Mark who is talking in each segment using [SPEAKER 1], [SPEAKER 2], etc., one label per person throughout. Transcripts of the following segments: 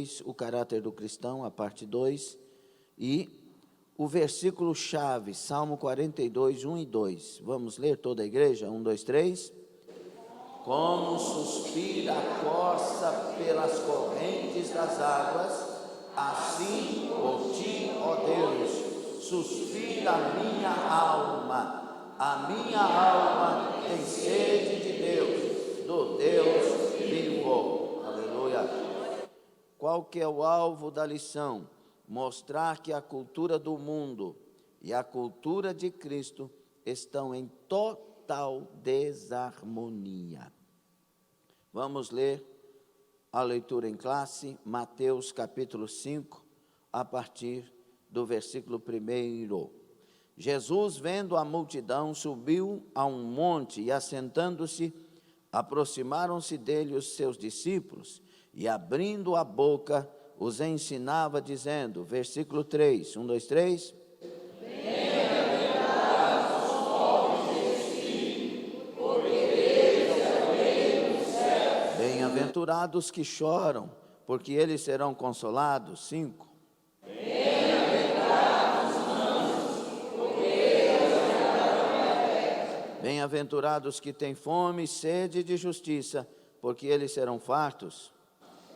[SPEAKER 1] 3, o caráter do cristão, a parte 2, e o versículo-chave, Salmo 42, 1 e 2. Vamos ler toda a igreja? 1, 2, 3. Como suspira a corça pelas correntes das águas, assim por ti, ó Deus, suspira a minha alma. A minha alma tem sede de Deus, do Deus vivo. Aleluia. Qual que é o alvo da lição? Mostrar que a cultura do mundo e a cultura de Cristo estão em total desarmonia. Vamos ler a leitura em classe, Mateus capítulo 5, a partir do versículo 1. Jesus, vendo a multidão, subiu a um monte e, assentando-se, aproximaram-se dele os seus discípulos e, abrindo a boca, os ensinava, dizendo, versículo 3, 1, 2, 3. Bem-aventurados que choram, porque eles serão consolados. 5. Bem-aventurados que têm fome e sede de justiça, porque eles serão fartos.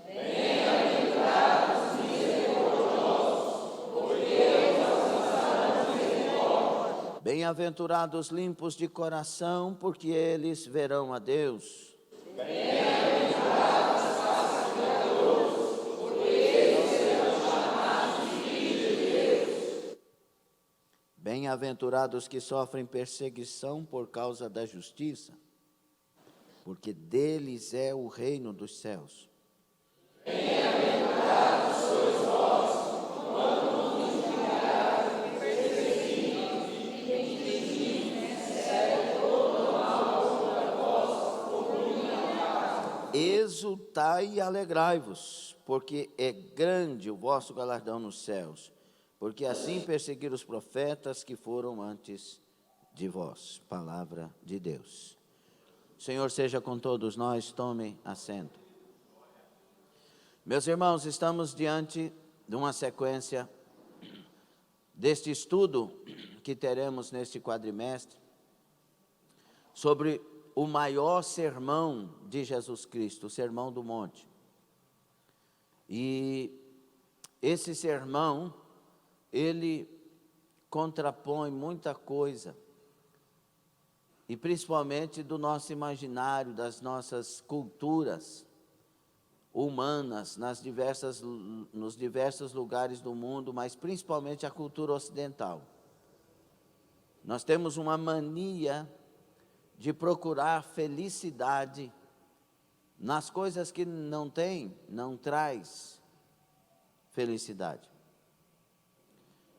[SPEAKER 1] Bem-aventurados misericordiosos, porque eles alcançarão misericórdia. Bem-aventurados limpos de coração, porque eles verão a Deus. Bem-aventurados pacificadores, porque eles serão chamados filhos de Deus. Bem-aventurados que sofrem perseguição por causa da justiça, porque deles é o reino dos céus. Bem-aventurados sois vós, quando nos injuriarem e perseguirem, e dizem, recebe todo mal sobre vós, por minha causa. Exultai e alegrai-vos, porque é grande o vosso galardão nos céus, porque assim perseguiram os profetas que foram antes de vós. Palavra de Deus. O Senhor seja com todos nós, tome assento. Meus irmãos, estamos diante de uma sequência deste estudo que teremos neste quadrimestre sobre o maior sermão de Jesus Cristo, o Sermão do Monte. E esse sermão, ele contrapõe muita coisa, e principalmente do nosso imaginário, das nossas culturas humanas, nos diversos lugares do mundo, mas principalmente a cultura ocidental. Nós temos uma mania de procurar felicidade nas coisas que não traz felicidade.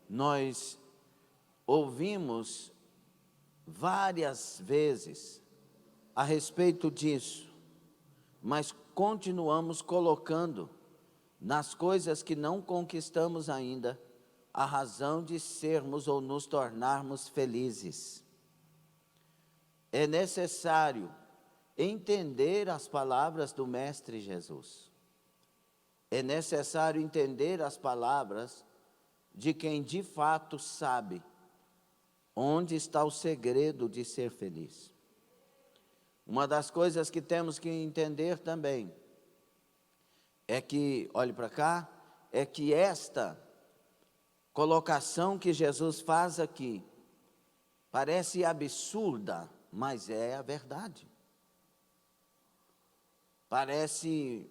[SPEAKER 1] Nós ouvimos várias vezes a respeito disso, mas continuamos colocando nas coisas que não conquistamos ainda a razão de sermos ou nos tornarmos felizes. É necessário entender as palavras do Mestre Jesus. É necessário entender as palavras de quem de fato sabe onde está o segredo de ser feliz. Uma das coisas que temos que entender também é que, olhe para cá, é que esta colocação que Jesus faz aqui parece absurda, mas é a verdade. Parece,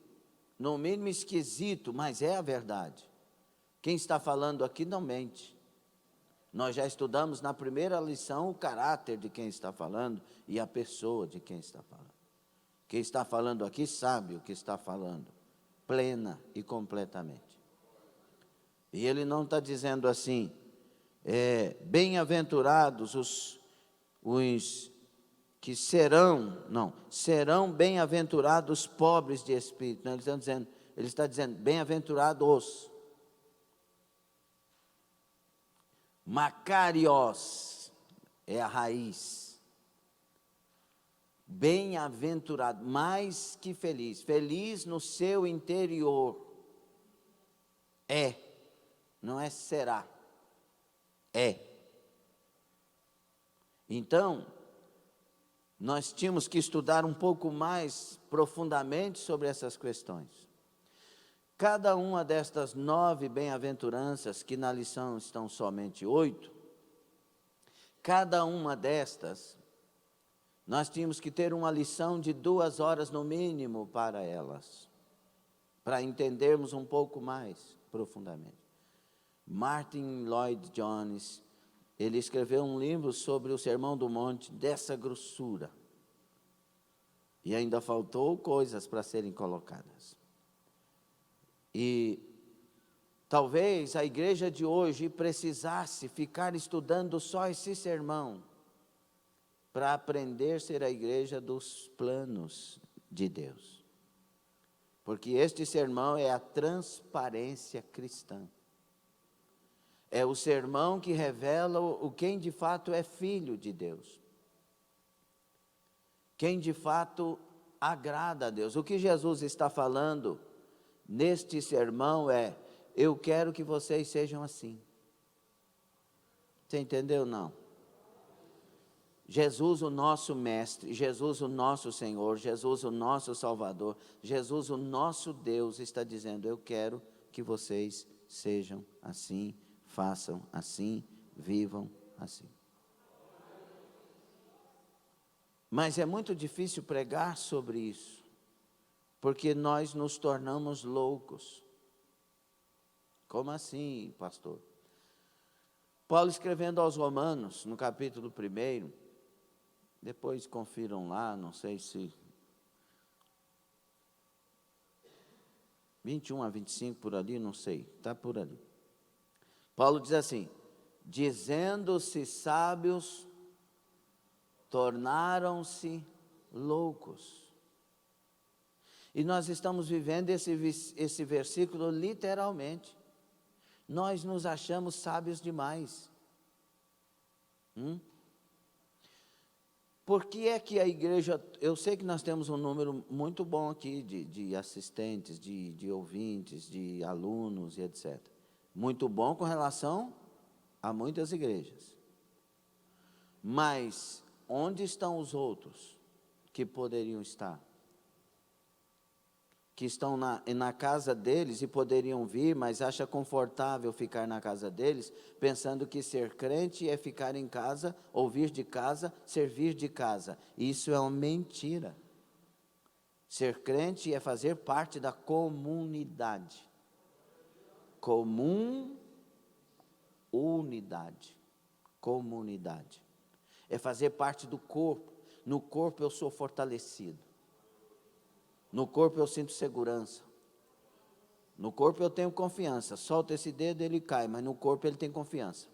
[SPEAKER 1] no mínimo, esquisito, mas é a verdade. Quem está falando aqui não mente. Nós já estudamos na primeira lição o caráter de quem está falando e a pessoa de quem está falando. Quem está falando aqui sabe o que está falando, plena e completamente. E ele não está dizendo assim, bem-aventurados os que serão bem-aventurados pobres de espírito. Não, ele está dizendo bem-aventurados. Makarios é a raiz. Bem-aventurado, mais que feliz, feliz no seu interior, É, não é será. É. Então, nós tínhamos que estudar um pouco mais profundamente sobre essas questões. Cada uma destas 9 bem-aventuranças, que na lição estão somente 8, cada uma destas, nós tínhamos que ter uma lição de 2 horas no mínimo para elas, para entendermos um pouco mais profundamente. Martin Lloyd Jones, ele escreveu um livro sobre o Sermão do Monte dessa grossura. E ainda faltou coisas para serem colocadas. E talvez a igreja de hoje precisasse ficar estudando só esse sermão para aprender a ser a igreja dos planos de Deus. Porque este sermão é a transparência cristã. É o sermão que revela quem de fato é filho de Deus. Quem de fato agrada a Deus. O que Jesus está falando neste sermão é: eu quero que vocês sejam assim. Você entendeu? Não. Jesus, o nosso mestre, Jesus, o nosso Senhor, Jesus, o nosso Salvador, Jesus, o nosso Deus, está dizendo: eu quero que vocês sejam assim, façam assim, vivam assim. Mas é muito difícil pregar sobre isso, porque nós nos tornamos loucos. Como assim, pastor? Paulo, escrevendo aos Romanos, no capítulo 1, depois confiram lá, não sei se 21 a 25 por ali, não sei, está por ali. Paulo diz assim: dizendo-se sábios, tornaram-se loucos. E nós estamos vivendo esse versículo literalmente. Nós nos achamos sábios demais. Por que é que a igreja... Eu sei que nós temos um número muito bom aqui de assistentes, de ouvintes, de alunos e etc. Muito bom com relação a muitas igrejas. Mas onde estão os outros que poderiam estar? Que estão na casa deles e poderiam vir, mas acha confortável ficar na casa deles, pensando que ser crente é ficar em casa, ouvir de casa, servir de casa. Isso é uma mentira. Ser crente é fazer parte da comunidade. Comunidade. É fazer parte do corpo. No corpo eu sou fortalecido. No corpo eu sinto segurança. No corpo eu tenho confiança. Solta esse dedo, ele cai, mas no corpo ele tem confiança.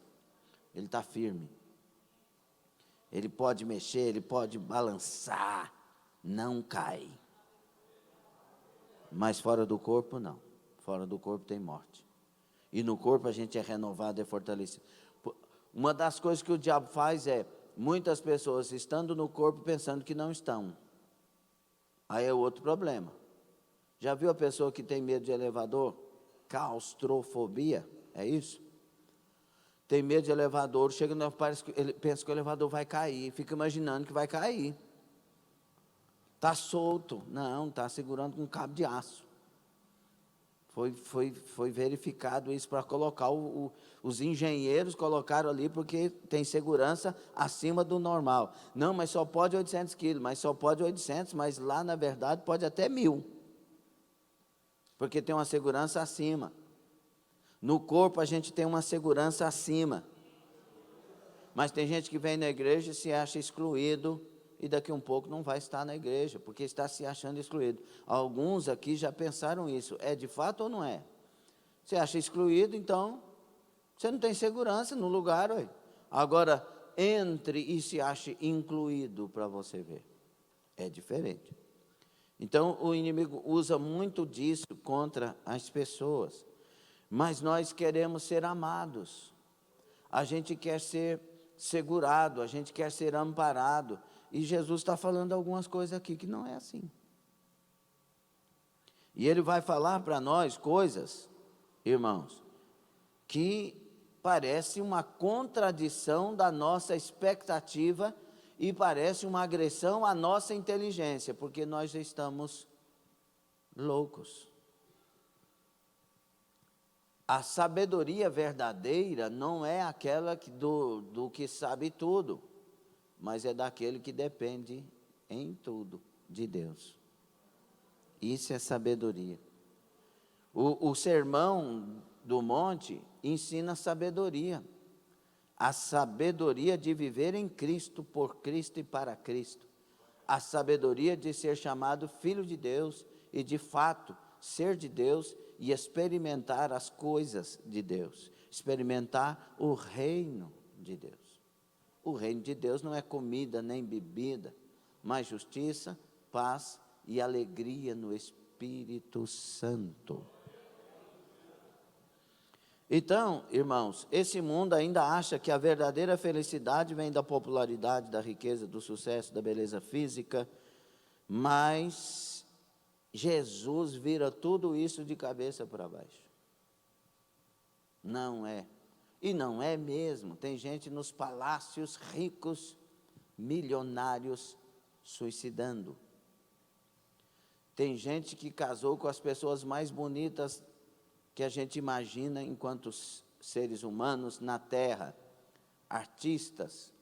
[SPEAKER 1] Ele está firme. Ele pode mexer, ele pode balançar, não cai. Mas fora do corpo, não. Fora do corpo tem morte. E no corpo a gente é renovado, é fortalecido. Uma das coisas que o diabo faz é, muitas pessoas estando no corpo pensando que não estão. Aí é outro problema. Já viu a pessoa que tem medo de elevador? Claustrofobia, é isso? Tem medo de elevador, chega no parece que ele pensa que o elevador vai cair, fica imaginando que vai cair. Está solto. Não, está segurando com um cabo de aço. Foi verificado isso para colocar, os engenheiros colocaram ali porque tem segurança acima do normal. Não, mas só pode 800 quilos, mas só pode 800, mas lá na verdade pode até 1000. Porque tem uma segurança acima. No corpo a gente tem uma segurança acima. Mas tem gente que vem na igreja e se acha excluído, e daqui um pouco não vai estar na igreja, porque está se achando excluído. Alguns aqui já pensaram isso. É de fato ou não é? Você acha excluído, então você não tem segurança no lugar. Ué. Agora, entre e se ache incluído para você ver. É diferente. Então, o inimigo usa muito disso contra as pessoas. Mas nós queremos ser amados. A gente quer ser segurado, a gente quer ser amparado. E Jesus está falando algumas coisas aqui que não é assim. E Ele vai falar para nós coisas irmãos, que parece uma contradição da nossa expectativa e parece uma agressão à nossa inteligência, porque nós já estamos loucos. A sabedoria verdadeira não é aquela do que sabe tudo, mas é daquele que depende em tudo de Deus. Isso é sabedoria. O sermão do monte ensina sabedoria. A sabedoria de viver em Cristo, por Cristo e para Cristo. A sabedoria de ser chamado filho de Deus e, de fato, ser de Deus e experimentar as coisas de Deus. Experimentar o reino de Deus. O reino de Deus não é comida nem bebida, mas justiça, paz e alegria no Espírito Santo. Então, irmãos, esse mundo ainda acha que a verdadeira felicidade vem da popularidade, da riqueza, do sucesso, da beleza física, mas Jesus vira tudo isso de cabeça para baixo. Não é. E não é mesmo. Tem gente nos palácios ricos, milionários, suicidando. Tem gente que casou com as pessoas mais bonitas que a gente imagina enquanto seres humanos na terra. Artistas,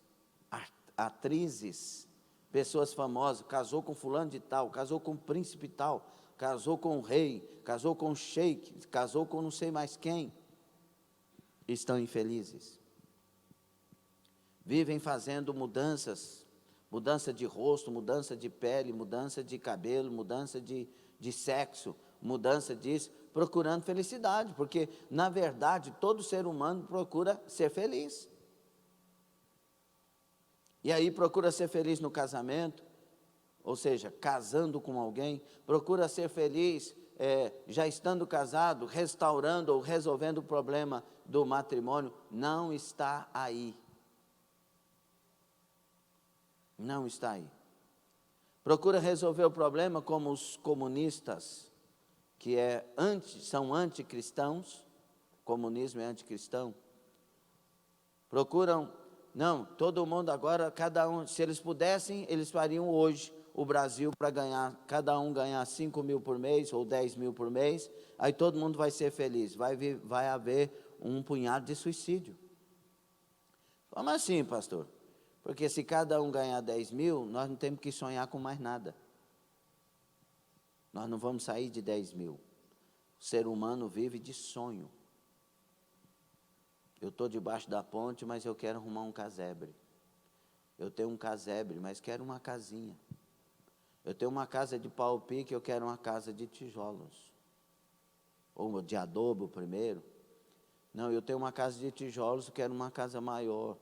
[SPEAKER 1] atrizes, pessoas famosas, casou com fulano de tal, casou com príncipe tal, casou com o rei, casou com o sheik, casou com não sei mais quem. Estão infelizes. Vivem fazendo mudanças, mudança de rosto, mudança de pele, mudança de cabelo, mudança de sexo, mudança disso, procurando felicidade, porque, na verdade, todo ser humano procura ser feliz. E aí procura ser feliz no casamento, ou seja, casando com alguém, procura ser feliz já estando casado, restaurando ou resolvendo o problema do matrimônio. Não está aí. Não está aí. Procura resolver o problema como os comunistas, que são anticristãos. O comunismo é anticristão. Procuram, não, todo mundo agora, cada um, se eles pudessem, eles fariam hoje o Brasil para ganhar, cada um ganhar 5 mil por mês ou 10 mil por mês, aí todo mundo vai ser feliz, vai haver um punhado de suicídio. Como assim, pastor? Porque se cada um ganhar 10 mil, nós não temos que sonhar com mais nada. Nós não vamos sair de 10 mil. O ser humano vive de sonho. Eu estou debaixo da ponte, mas eu quero arrumar um casebre. Eu tenho um casebre, mas quero uma casinha. Eu tenho uma casa de pau-pique, eu quero uma casa de tijolos. Ou de adobo primeiro. Não, eu tenho uma casa de tijolos, eu quero uma casa maior.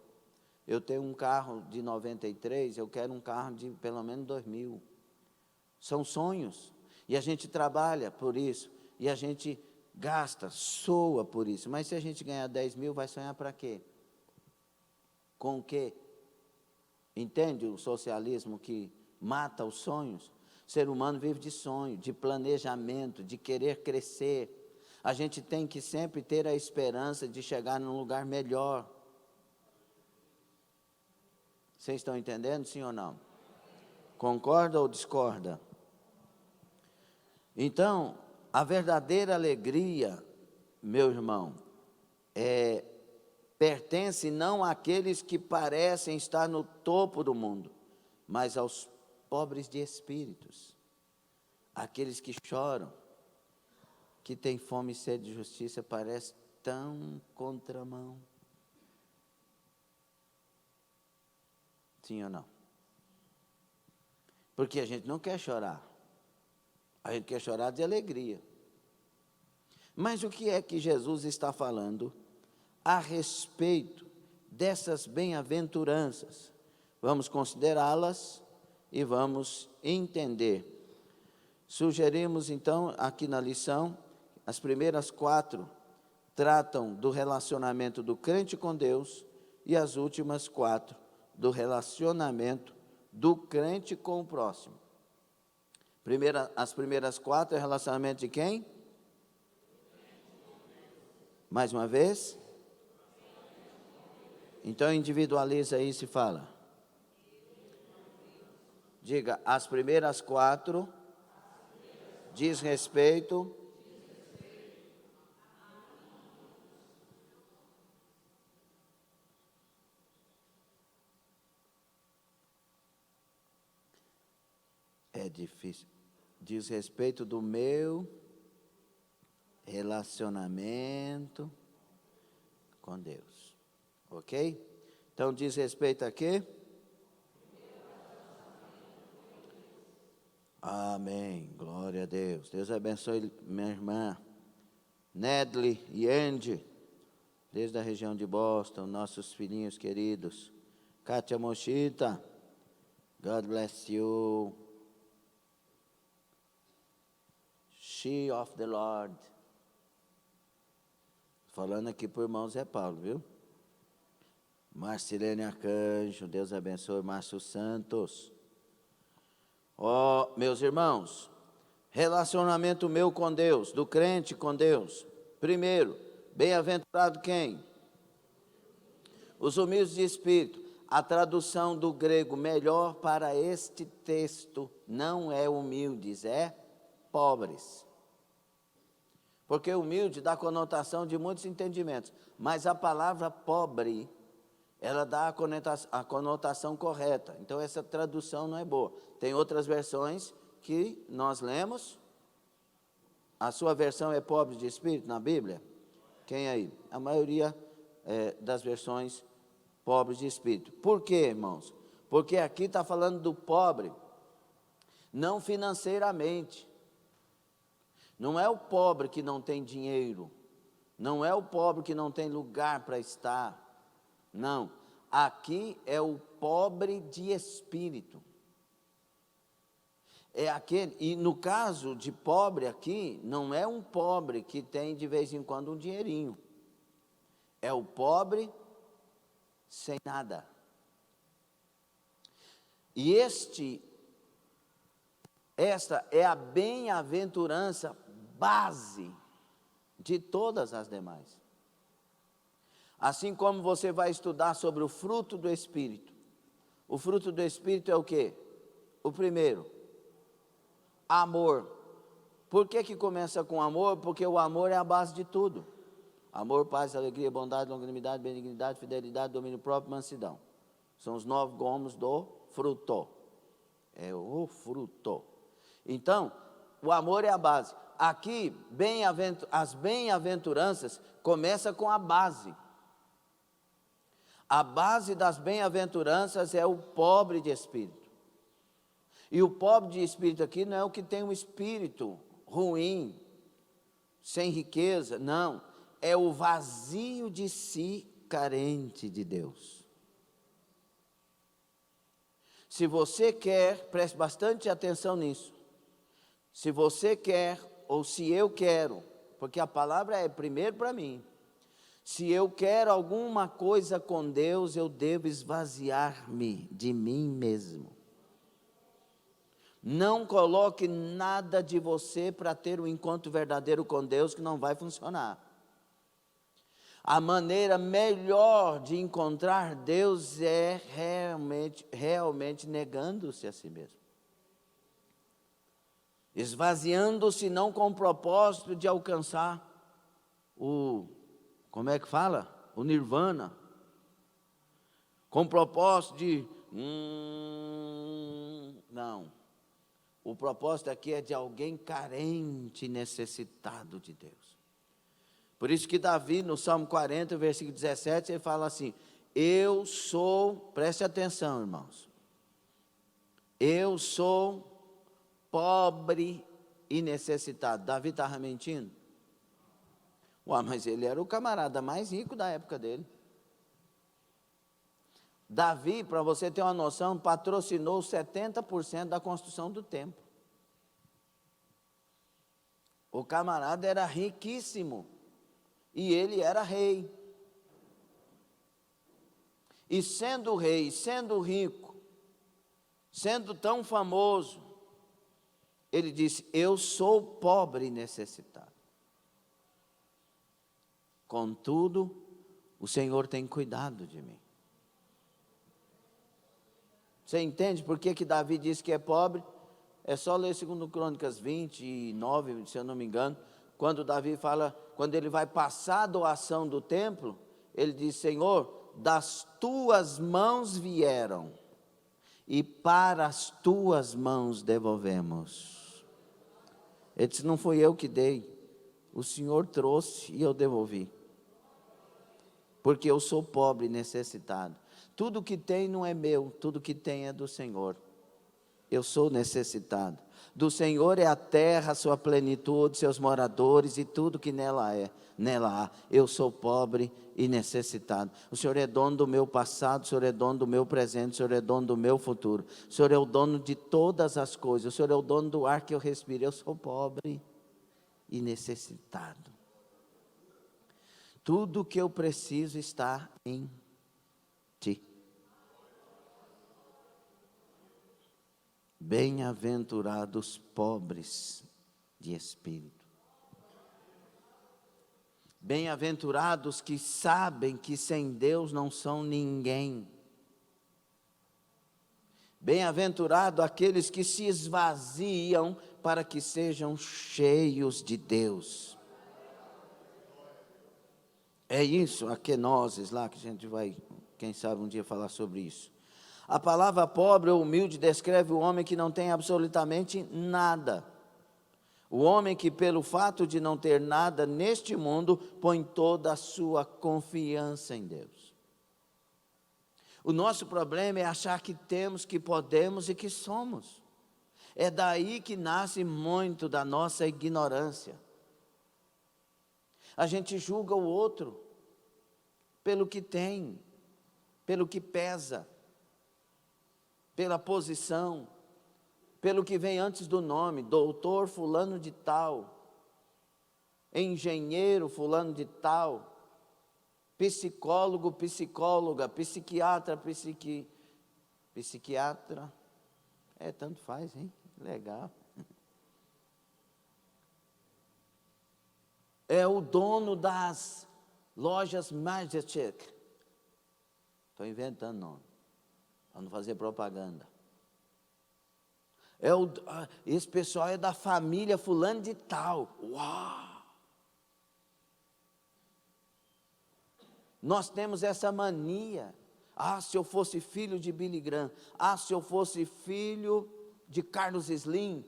[SPEAKER 1] Eu tenho um carro de 93, eu quero um carro de pelo menos 2.000. São sonhos. E a gente trabalha por isso. E a gente gasta, soa por isso. Mas se a gente ganhar 10 mil, vai sonhar para quê? Com o quê? Entende o socialismo que mata os sonhos? O ser humano vive de sonho, de planejamento, de querer crescer. A gente tem que sempre ter a esperança de chegar num lugar melhor. Vocês estão entendendo, sim ou não? Concorda ou discorda? Então, a verdadeira alegria, meu irmão, pertence não àqueles que parecem estar no topo do mundo, mas aos pobres de espíritos, aqueles que choram, que têm fome e sede de justiça, parece tão contramão. Sim ou não? Porque a gente não quer chorar. A gente quer chorar de alegria. Mas o que é que Jesus está falando a respeito dessas bem-aventuranças? Vamos considerá-las e vamos entender. Sugerimos, então, aqui na lição, as primeiras 4 tratam do relacionamento do crente com Deus e as últimas 4 do relacionamento do crente com o próximo. As primeiras 4 é relacionamento de quem? Mais uma vez. Então individualiza isso e fala. Diga, as primeiras 4 diz respeito é difícil. Diz respeito do meu relacionamento com Deus. Ok? Então diz respeito a quê? Amém. Glória a Deus. Deus abençoe minha irmã Nedley e Andy, desde a região de Boston, nossos filhinhos queridos. Kátia Mochita, God bless you. She of the Lord. Falando aqui por irmão Zé Paulo, viu? Marcilene Arcanjo, Deus abençoe. Márcio Santos. Ó, meus irmãos, relacionamento meu com Deus, do crente com Deus. Primeiro, bem-aventurado quem? Os humildes de espírito. A tradução do grego melhor para este texto não é humildes, é pobres. Porque humilde dá conotação de muitos entendimentos, mas a palavra pobre, ela dá a conotação correta. Então essa tradução não é boa. Tem outras versões que nós lemos. A sua versão é pobre de espírito na Bíblia? Quem aí? A maioria das versões pobres de espírito. Por quê, irmãos? Porque aqui está falando do pobre, não financeiramente. Não é o pobre que não tem dinheiro, não é o pobre que não tem lugar para estar, não. Aqui é o pobre de espírito. É aquele, e no caso de pobre aqui, não é um pobre que tem de vez em quando um dinheirinho. É o pobre sem nada. E esta é a bem-aventurança base de todas as demais. Assim como você vai estudar sobre o fruto do Espírito. O fruto do Espírito é o quê? O primeiro, amor. Por que começa com amor? Porque o amor é a base de tudo. Amor, paz, alegria, bondade, longanimidade, benignidade, fidelidade, domínio próprio, mansidão. São os 9 gomos do fruto. É o fruto. Então, o amor é a base. Aqui, as bem-aventuranças começam com a base. A base das bem-aventuranças é o pobre de espírito. E o pobre de espírito aqui não é o que tem um espírito ruim, sem riqueza, não. É o vazio de si, carente de Deus. Se você quer, preste bastante atenção nisso. Se você quer, ou se eu quero, porque a palavra é primeiro para mim. Se eu quero alguma coisa com Deus, eu devo esvaziar-me de mim mesmo. Não coloque nada de você para ter um encontro verdadeiro com Deus, que não vai funcionar. A maneira melhor de encontrar Deus é realmente negando-se a si mesmo. Esvaziando-se não com o propósito de alcançar como é que fala? O nirvana. Com o propósito de, não. O propósito aqui é de alguém carente e necessitado de Deus. Por isso que Davi, no Salmo 40, versículo 17, ele fala assim, eu sou, preste atenção, irmãos, eu sou pobre e necessitado. Davi estava mentindo? Ué, mas ele era o camarada mais rico da época dele. Davi, para você ter uma noção, patrocinou 70% da construção do templo. O camarada era riquíssimo. E ele era rei. E sendo rei, sendo rico, sendo tão famoso, ele disse, eu sou pobre e necessitado. contudo, o Senhor tem cuidado de mim. Você entende por que Davi disse que é pobre? É só ler 2 Crônicas 29, se eu não me engano, quando Davi fala, quando ele vai passar a doação do templo, ele diz: Senhor, das tuas mãos vieram, e para as tuas mãos devolvemos. Ele disse: não fui eu que dei, o Senhor trouxe e eu devolvi, porque eu sou pobre e necessitado. Tudo que tem não é meu, tudo que tem é do Senhor. Eu sou necessitado. Do Senhor é a terra, sua plenitude, seus moradores e tudo que nela há. Eu sou pobre e necessitado. O Senhor é dono do meu passado, o Senhor é dono do meu presente, o Senhor é dono do meu futuro. O Senhor é o dono de todas as coisas, o Senhor é o dono do ar que eu respiro. Eu sou pobre e necessitado. Tudo que eu preciso está em Ti. Bem-aventurados pobres de espírito. Bem-aventurados que sabem que sem Deus não são ninguém. Bem-aventurado aqueles que se esvaziam para que sejam cheios de Deus. É isso, a kenosis lá, que a gente vai, quem sabe um dia falar sobre isso. A palavra pobre ou humilde descreve o homem que não tem absolutamente nada. O homem que, pelo fato de não ter nada neste mundo, põe toda a sua confiança em Deus. O nosso problema é achar que temos, que podemos e que somos. É daí que nasce muito da nossa ignorância. A gente julga o outro pelo que tem, pelo que pesa, pela posição, pelo que vem antes do nome, doutor fulano de tal, engenheiro fulano de tal, psicólogo, psicóloga, psiquiatra, psiquiatra, tanto faz, hein? Legal. É o dono das lojas Majestic. Estou inventando nome, para não fazer propaganda. Esse pessoal é da família fulano de tal. Uau! Nós temos essa mania. Se eu fosse filho de Billy Graham. Se eu fosse filho de Carlos Slim.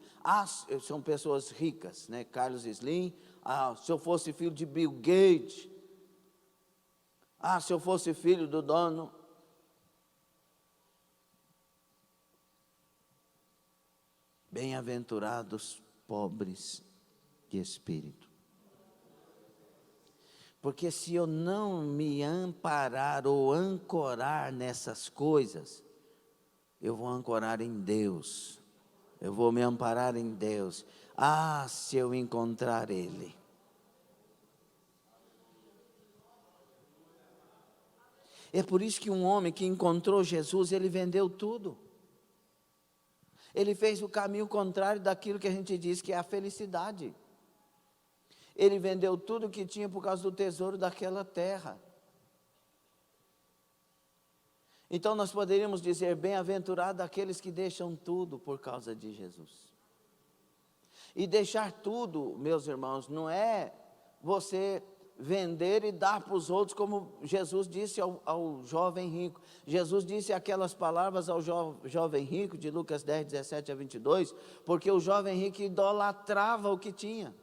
[SPEAKER 1] São pessoas ricas, né? Carlos Slim. Se eu fosse filho de Bill Gates. Se eu fosse filho do dono. Bem-aventurados pobres de espírito. Porque se eu não me amparar ou ancorar nessas coisas, eu vou ancorar em Deus. Eu vou me amparar em Deus. Se eu encontrar Ele. É por isso que um homem que encontrou Jesus, ele vendeu tudo. Ele fez o caminho contrário daquilo que a gente diz que é a felicidade. Ele vendeu tudo que tinha por causa do tesouro daquela terra. Então nós poderíamos dizer: bem-aventurado aqueles que deixam tudo por causa de Jesus. E deixar tudo, meus irmãos, não é você vender e dar para os outros, como Jesus disse ao jovem rico. Jesus disse aquelas palavras ao jovem rico, de Lucas 10, 17 a 22, porque o jovem rico idolatrava o que tinha.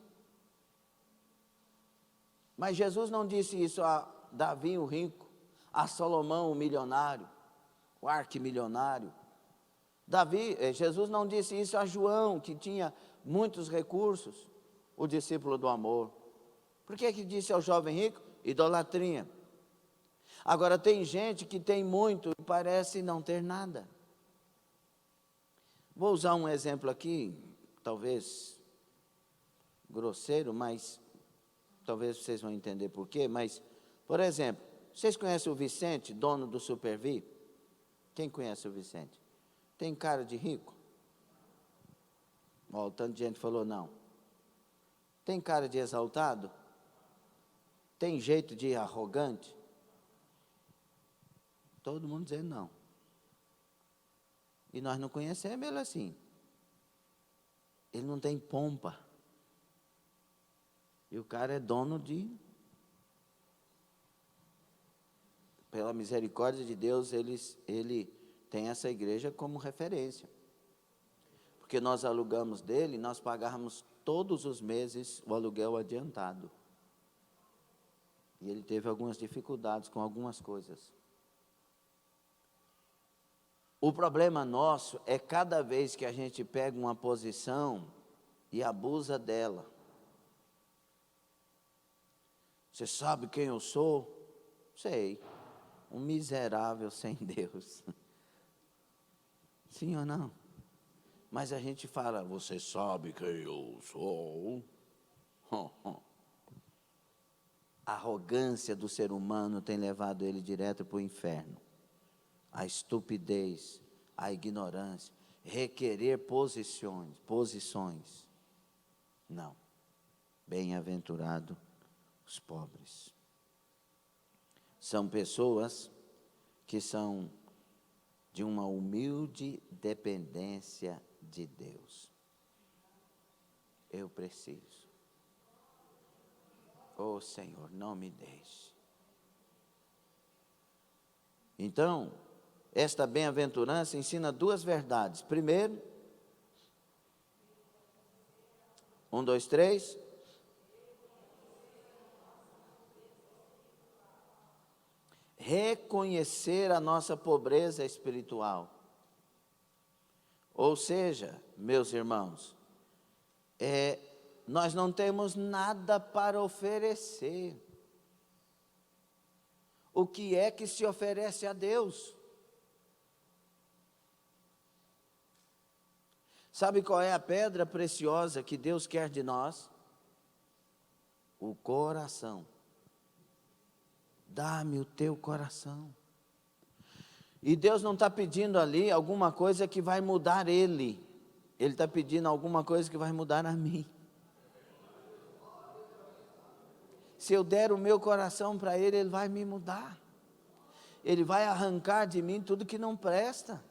[SPEAKER 1] Mas Jesus não disse isso a Davi, o rico, a Salomão, o milionário, o arquimilionário. Jesus não disse isso a João, que tinha muitos recursos, o discípulo do amor. Por que disse ao jovem rico? Idolatria. Agora tem gente que tem muito e parece não ter nada. Vou usar um exemplo aqui, talvez grosseiro, mas talvez vocês vão entender por quê. Mas, por exemplo, vocês conhecem o Vicente, dono do Supervi? Quem conhece o Vicente? Tem cara de rico? O tanto de gente falou não. Tem cara de exaltado? tem jeito de arrogante? Todo mundo dizendo não. E nós não conhecemos ele assim. Ele não tem pompa. E o cara é dono de... Pela misericórdia de Deus, ele tem essa igreja como referência. Porque nós alugamos dele, nós pagávamos todos os meses o aluguel adiantado. E ele teve algumas dificuldades com algumas coisas. O problema nosso é cada vez que a gente pega uma posição e abusa dela. Você sabe quem eu sou? Sei. Um miserável sem Deus. Sim ou não? Mas a gente fala, você sabe quem eu sou? A arrogância do ser humano tem levado ele direto para o inferno. A estupidez, a ignorância, requerer posições. Não. Bem-aventurado os pobres. São pessoas que são de uma humilde dependência de Deus. Eu preciso. Oh Senhor, não me deixe. Então, esta bem-aventurança ensina duas verdades. Primeiro, 1, 2, 3. Reconhecer a nossa pobreza espiritual. Ou seja, meus irmãos, nós não temos nada para oferecer. O que é que se oferece a Deus? Sabe qual é a pedra preciosa que Deus quer de nós? O coração. Dá-me o teu coração. E Deus não está pedindo ali alguma coisa que vai mudar Ele. Ele está pedindo alguma coisa que vai mudar a mim. Se eu der o meu coração para Ele, Ele vai me mudar. Ele vai arrancar de mim tudo que não presta.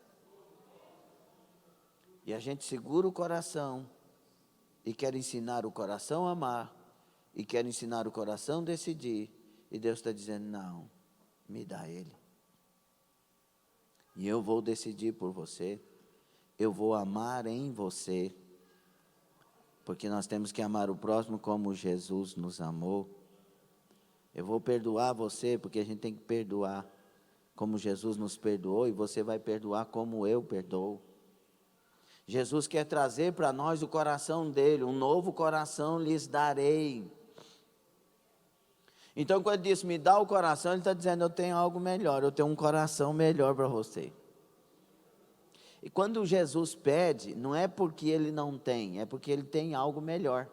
[SPEAKER 1] E a gente segura o coração e quer ensinar o coração a amar, e quer ensinar o coração a decidir. E Deus está dizendo, não, me dá Ele. E eu vou decidir por você. Eu vou amar em você. Porque nós temos que amar o próximo como Jesus nos amou. Eu vou perdoar você, porque a gente tem que perdoar como Jesus nos perdoou. E você vai perdoar como eu perdoo. Jesus quer trazer para nós o coração dele. Um novo coração lhes darei. Então, quando ele diz, me dá o coração, ele está dizendo, eu tenho algo melhor, eu tenho um coração melhor para você. E quando Jesus pede, não é porque ele não tem, é porque ele tem algo melhor.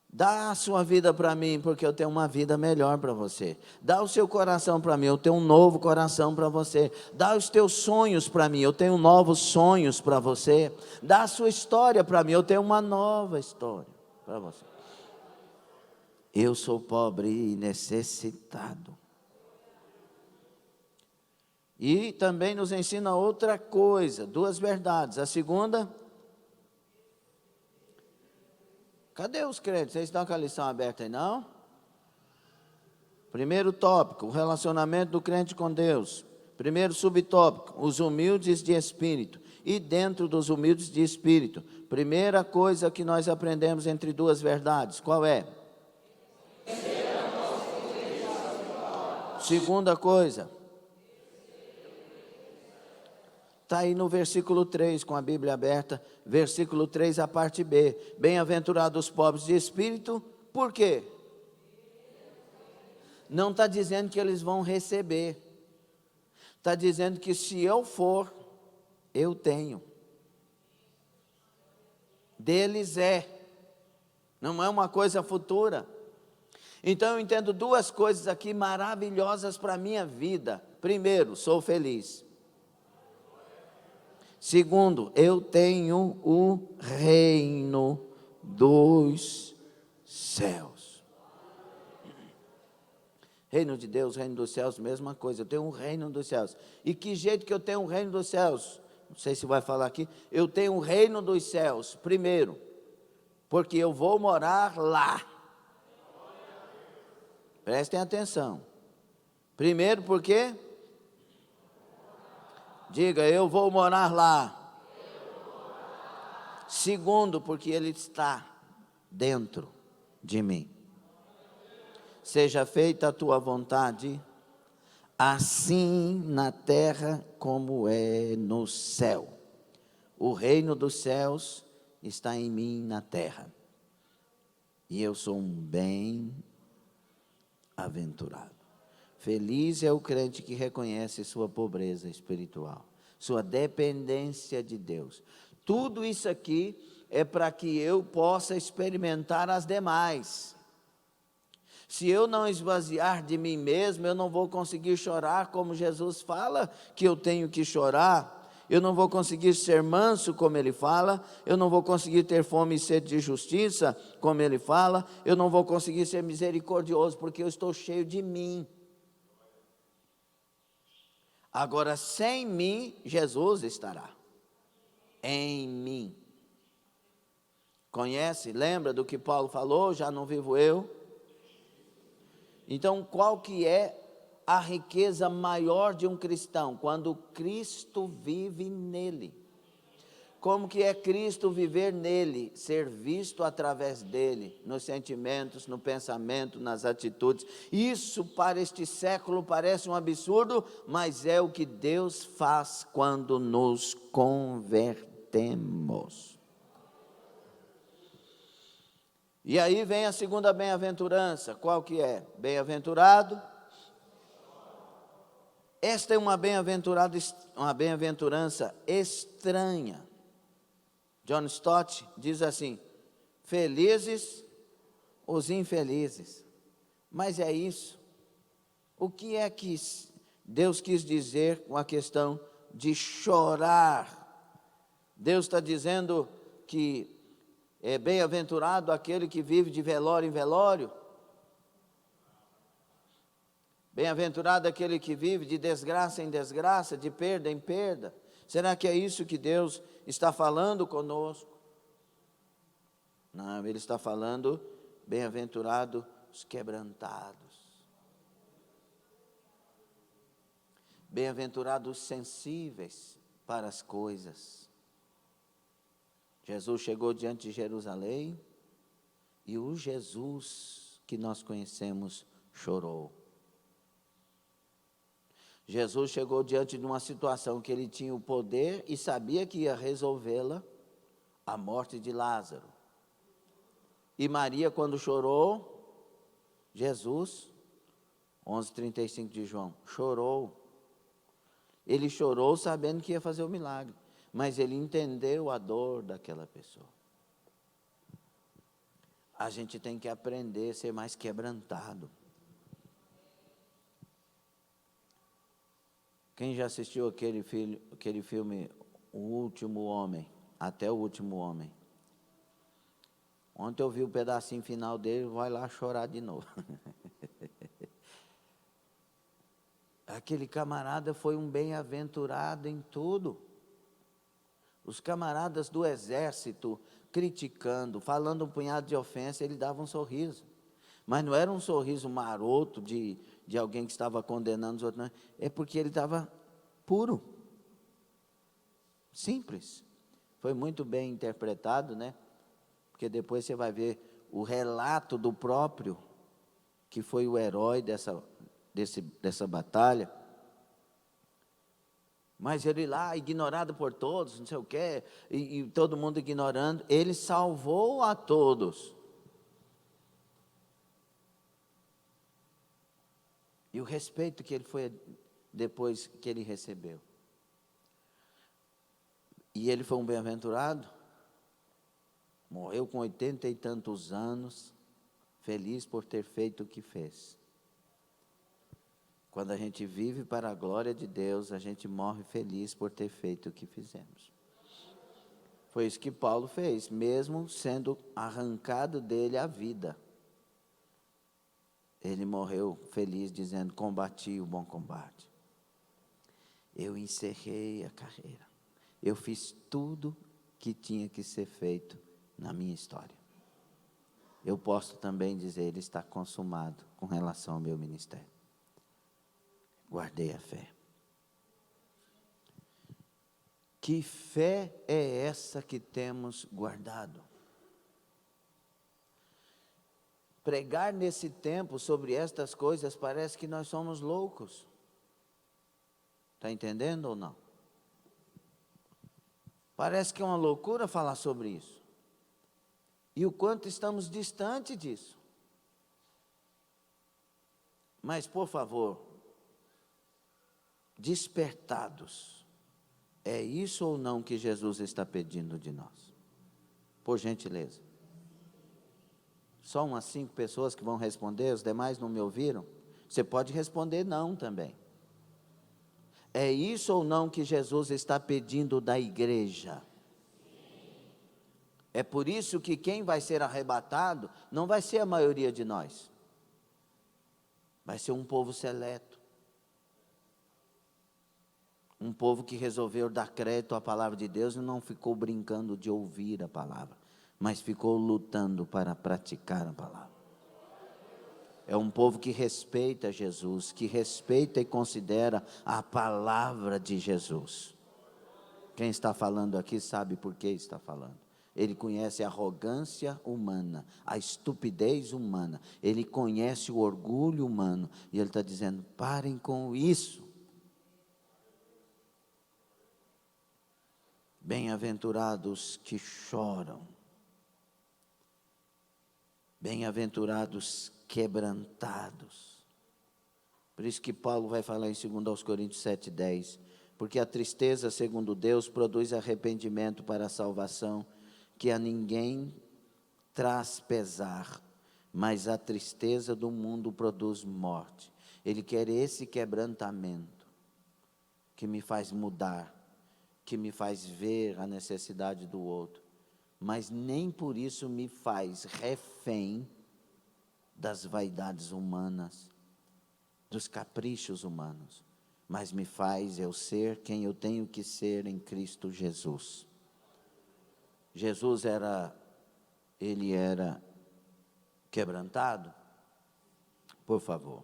[SPEAKER 1] Dá a sua vida para mim, porque eu tenho uma vida melhor para você. Dá o seu coração para mim, eu tenho um novo coração para você. Dá os teus sonhos para mim, eu tenho novos sonhos para você. Dá a sua história para mim, eu tenho uma nova história para você. Eu sou pobre e necessitado. E também nos ensina outra coisa, duas verdades. A segunda, cadê os crentes? Vocês estão com a lição aberta aí, não? Primeiro tópico, o relacionamento do crente com Deus. Primeiro subtópico, os humildes de espírito. E dentro dos humildes de espírito, primeira coisa que nós aprendemos entre duas verdades, qual é? Segunda coisa, está aí no versículo 3, com a Bíblia aberta, versículo 3, a parte B. Bem-aventurados os pobres de espírito, por quê? Não está dizendo que eles vão receber, está dizendo que se eu for, eu tenho. Deles é, não é uma coisa futura. Então eu entendo duas coisas aqui maravilhosas para a minha vida. Primeiro, sou feliz. Segundo, eu tenho o reino dos céus. Reino de Deus, reino dos céus, mesma coisa. Eu tenho um reino dos céus. E que jeito que eu tenho um reino dos céus? Não sei se vai falar aqui. Eu tenho um reino dos céus, primeiro, porque eu vou morar lá. Prestem atenção. Primeiro, porque? Diga, eu vou morar lá. Segundo, porque Ele está dentro de mim. Seja feita a tua vontade, assim na terra como é no céu. O reino dos céus está em mim na terra. E eu sou um bem-aventurado. Feliz é o crente que reconhece sua pobreza espiritual, sua dependência de Deus. Tudo isso aqui é para que eu possa experimentar as demais. Se eu não esvaziar de mim mesmo, eu não vou conseguir chorar como Jesus fala que eu tenho que chorar. Eu não vou conseguir ser manso como Ele fala. Eu não vou conseguir ter fome e sede de justiça como Ele fala. Eu não vou conseguir ser misericordioso porque eu estou cheio de mim. Agora, sem mim, Jesus estará em mim. Conhece? Lembra do que Paulo falou? Já não vivo eu. Então, qual que é a riqueza maior de um cristão? Quando Cristo vive nele. Como que é Cristo viver nele? Ser visto através dele, nos sentimentos, no pensamento, nas atitudes. Isso para este século parece um absurdo, mas é o que Deus faz quando nos convertemos. E aí vem a segunda bem-aventurança. Qual que é? Bem-aventurado. Esta é uma bem-aventurança estranha. John Stott diz assim: felizes os infelizes. Mas é isso. O que é que Deus quis dizer com a questão de chorar? Deus está dizendo que é bem-aventurado aquele que vive de velório em velório. Bem-aventurado aquele que vive de desgraça em desgraça, de perda em perda. Será que é isso que Deus está falando conosco? Não, Ele está falando, bem-aventurado os quebrantados. Bem-aventurados os sensíveis para as coisas. Jesus chegou diante de Jerusalém e o Jesus que nós conhecemos chorou. Jesus chegou diante de uma situação que ele tinha o poder e sabia que ia resolvê-la, a morte de Lázaro. E Maria, quando chorou, Jesus, 11:35 de João, chorou. Ele chorou sabendo que ia fazer o milagre, mas ele entendeu a dor daquela pessoa. A gente tem que aprender a ser mais quebrantado. Quem já assistiu aquele filme O Último Homem, Até o Último Homem? Ontem eu vi o pedacinho final dele, vai lá chorar de novo. Aquele camarada foi um bem-aventurado em tudo. Os camaradas do exército criticando, falando um punhado de ofensa, ele dava um sorriso. Mas não era um sorriso maroto de alguém que estava condenando os outros, não. É porque ele estava puro. Simples. Foi muito bem interpretado, né? Porque depois você vai ver o relato do próprio, que foi o herói dessa batalha. Mas ele lá, ignorado por todos, não sei o quê, e todo mundo ignorando, ele salvou a todos. E o respeito que ele foi depois que ele recebeu. E ele foi um bem-aventurado, morreu com 80 e tantos anos, feliz por ter feito o que fez. Quando a gente vive para a glória de Deus, a gente morre feliz por ter feito o que fizemos. Foi isso que Paulo fez, mesmo sendo arrancado dele a vida. ele morreu feliz, dizendo: combati o bom combate. Eu encerrei a carreira. Eu fiz tudo que tinha que ser feito na minha história. Eu posso também dizer: ele está consumado com relação ao meu ministério. Guardei a fé. Que fé é essa que temos guardado? Pregar nesse tempo sobre estas coisas parece que nós somos loucos. Está entendendo ou não? Parece que é uma loucura falar sobre isso. E o quanto estamos distante disso. Mas, por favor, despertados, é isso ou não que Jesus está pedindo de nós? Por gentileza. Só umas 5 pessoas que vão responder, os demais não me ouviram? Você pode responder não também. É isso ou não que Jesus está pedindo da igreja? É por isso que quem vai ser arrebatado não vai ser a maioria de nós. Vai ser um povo seleto. Um povo que resolveu dar crédito à palavra de Deus e não ficou brincando de ouvir a palavra, mas ficou lutando para praticar a palavra. É um povo que respeita Jesus, que respeita e considera a palavra de Jesus. Quem está falando aqui sabe por que está falando. Ele conhece a arrogância humana, a estupidez humana. Ele conhece o orgulho humano. E ele está dizendo: parem com isso. Bem-aventurados que choram. Bem-aventurados quebrantados. Por isso que Paulo vai falar em 2 Coríntios 7,10. Porque a tristeza, segundo Deus, produz arrependimento para a salvação, que a ninguém traz pesar, mas a tristeza do mundo produz morte. Ele quer esse quebrantamento, que me faz mudar, que me faz ver a necessidade do outro, mas nem por isso me faz refém das vaidades humanas, dos caprichos humanos, mas me faz eu ser quem eu tenho que ser em Cristo Jesus. Jesus ele era quebrantado? Por favor.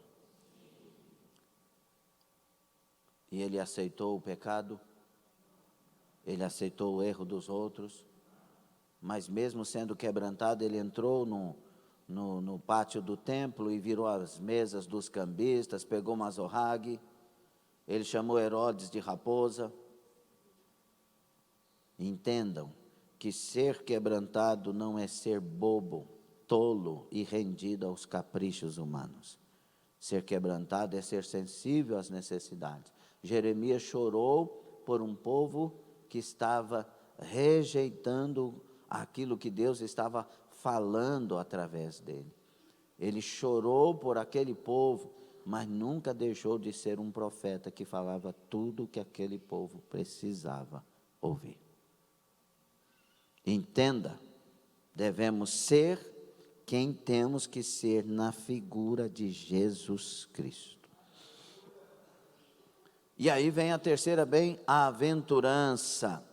[SPEAKER 1] E ele aceitou o pecado? Ele aceitou o erro dos outros? Mas mesmo sendo quebrantado, ele entrou no pátio do templo e virou as mesas dos cambistas, pegou uma azorrague, ele chamou Herodes de raposa. Entendam que ser quebrantado não é ser bobo, tolo e rendido aos caprichos humanos. Ser quebrantado é ser sensível às necessidades. Jeremias chorou por um povo que estava rejeitando aquilo que Deus estava falando através dele. Ele chorou por aquele povo, mas nunca deixou de ser um profeta que falava tudo o que aquele povo precisava ouvir. Entenda, devemos ser quem temos que ser na figura de Jesus Cristo. E aí vem a terceira bem-aventurança,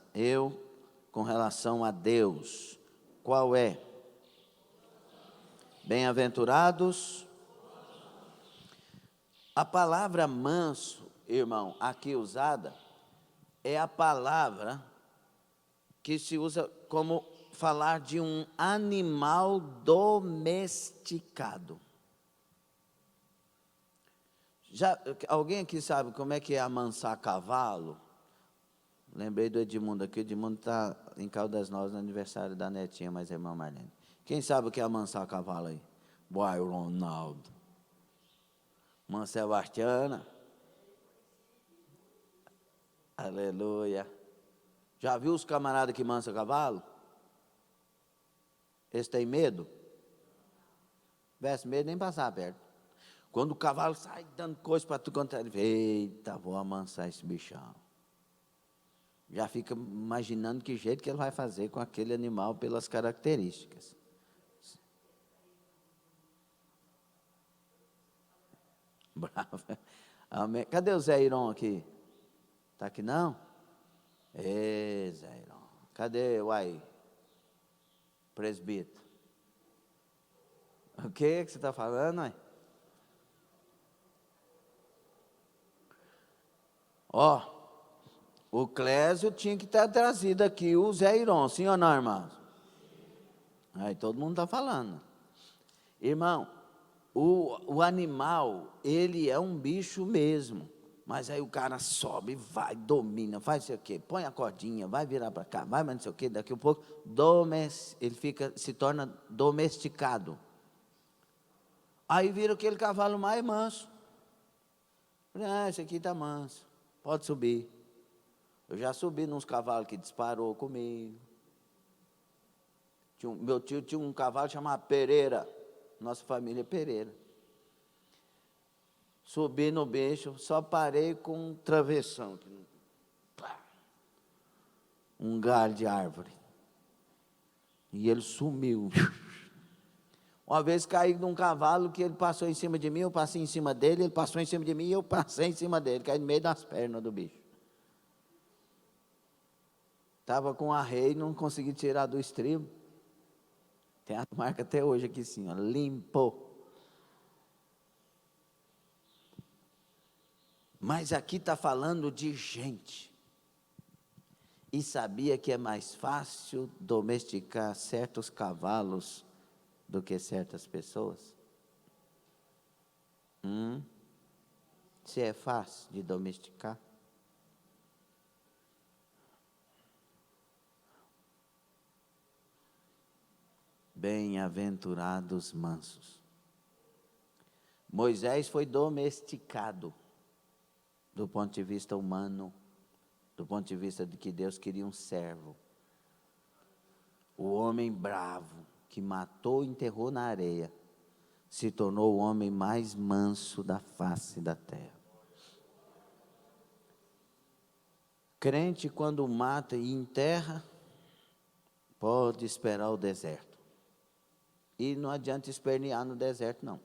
[SPEAKER 1] com relação a Deus. Qual é? Bem-aventurados. A palavra manso, irmão, aqui usada, é a palavra que se usa como falar de um animal domesticado. Alguém aqui sabe como é que é amansar cavalo? Lembrei do Edmundo aqui. O Edmundo está em Caldas Novas no aniversário da netinha, mas é irmã Marlene. Quem sabe o que é amansar cavalo aí? Boy, Ronaldo. Mãe Sebastiana. Aleluia. Já viu os camaradas que mansam cavalo? Eles têm medo? Se tivesse medo, nem passar perto. Quando o cavalo sai dando coisa para tu contar, ele fala: eita, vou amansar esse bichão. Já fica imaginando que jeito que ele vai fazer com aquele animal pelas características. bravo. Amém. Cadê o Zé Iron aqui? Está aqui não? Ê, Zé Iron. Cadê, uai? Presbítero. O que você está falando, uai? Ó, o Clésio tinha que ter trazido aqui o Zé Iron, sim ou não, irmãos? Aí todo mundo está falando. Irmão, o animal, ele é um bicho mesmo. Mas aí o cara sobe, vai, domina, faz sei o quê, põe a cordinha, vai virar para cá, vai mas não sei o quê, daqui a pouco ele se torna domesticado. Aí vira aquele cavalo mais manso. Esse aqui está manso, pode subir. Eu já subi nos cavalos que disparou comigo. Meu tio tinha um cavalo chamado Pereira, nossa família é Pereira. Subi no bicho, só parei com um travessão. Um galho de árvore. E ele sumiu. Uma vez caí num cavalo que ele passou em cima de mim, eu passei em cima dele, ele passou em cima de mim e eu passei em cima dele, caí no meio das pernas do bicho. Estava com arreio, não consegui tirar do estribo. Tem a marca até hoje aqui assim, ó, limpou. Mas aqui está falando de gente. E sabia que é mais fácil domesticar certos cavalos do que certas pessoas? Se é fácil de domesticar? Bem-aventurados mansos. Moisés foi domesticado do ponto de vista humano, do ponto de vista de que Deus queria um servo. O homem bravo, que matou e enterrou na areia, se tornou o homem mais manso da face da terra. Crente, quando mata e enterra, pode esperar o deserto. E não adianta espernear no deserto, não.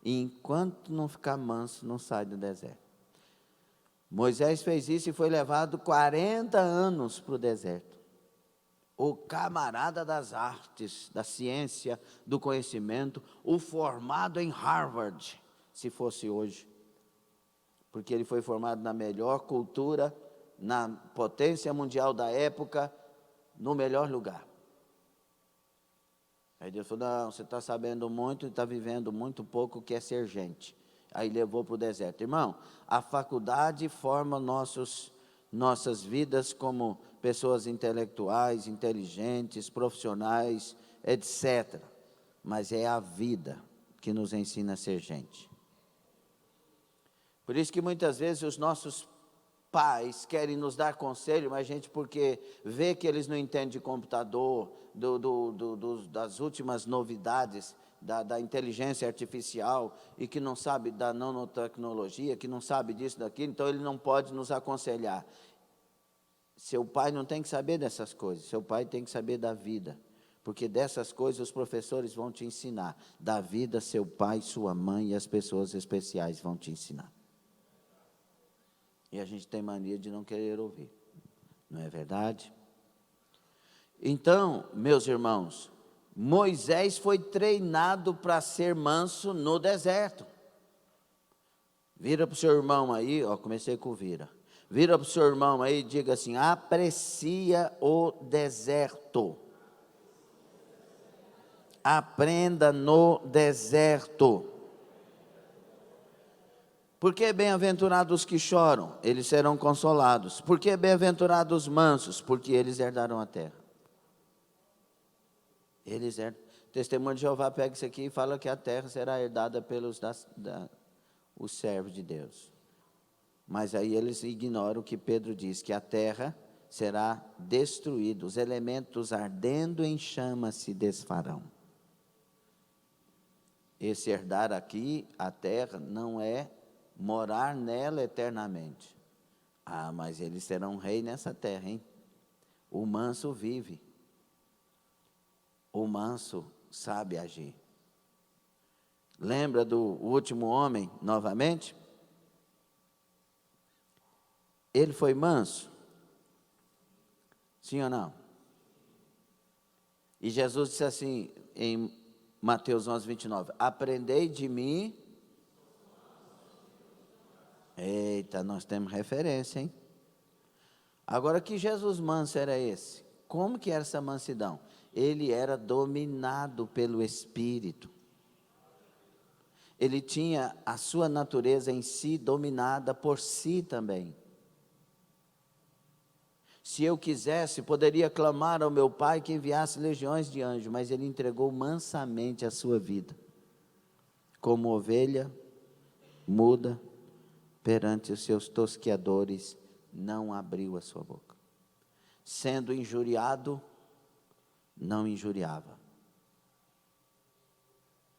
[SPEAKER 1] E enquanto não ficar manso, não sai do deserto. Moisés fez isso e foi levado 40 anos para o deserto. O camarada das artes, da ciência, do conhecimento, o formado em Harvard, se fosse hoje. Porque ele foi formado na melhor cultura, na potência mundial da época, no melhor lugar. Aí Deus falou, não, você está sabendo muito e está vivendo muito pouco, que é ser gente. Aí levou para o deserto. Irmão, a faculdade forma nossas vidas como pessoas intelectuais, inteligentes, profissionais, etc. Mas é a vida que nos ensina a ser gente. Por isso que muitas vezes os nossos pais querem nos dar conselho, mas gente, porque vê que eles não entendem de computador, das últimas novidades, da inteligência artificial, e que não sabe da nanotecnologia, que não sabe disso, daquilo, então ele não pode nos aconselhar. Seu pai não tem que saber dessas coisas, seu pai tem que saber da vida, porque dessas coisas os professores vão te ensinar. Da vida, seu pai, sua mãe e as pessoas especiais vão te ensinar. E a gente tem mania de não querer ouvir, não é verdade? Então, meus irmãos, Moisés foi treinado para ser manso no deserto. Vira para o seu irmão aí, ó, comecei com vira. Vira para o seu irmão aí e diga assim, aprecia o deserto. Aprenda no deserto. Por que bem-aventurados os que choram? Eles serão consolados. Por que bem-aventurados os mansos? Porque eles herdarão a terra. Eles herdam. O testemunho de Jeová pega isso aqui e fala que a terra será herdada pelos os servos de Deus. Mas aí eles ignoram o que Pedro diz, que a terra será destruída. Os elementos ardendo em chama se desfarão. Esse herdar aqui, a terra, não é morar nela eternamente. Ah, mas eles serão rei nessa terra, hein? O manso vive. O manso sabe agir. Lembra do último homem novamente? Ele foi manso? Sim ou não? E Jesus disse assim em Mateus 11, 29, aprendei de mim. Eita, nós temos referência, hein? Agora, que Jesus manso era esse? Como que era essa mansidão? Ele era dominado pelo Espírito. Ele tinha a sua natureza em si dominada por si também. Se eu quisesse, poderia clamar ao meu Pai que enviasse legiões de anjos, mas ele entregou mansamente a sua vida. Como ovelha muda perante os seus tosqueadores, não abriu a sua boca. Sendo injuriado, não injuriava.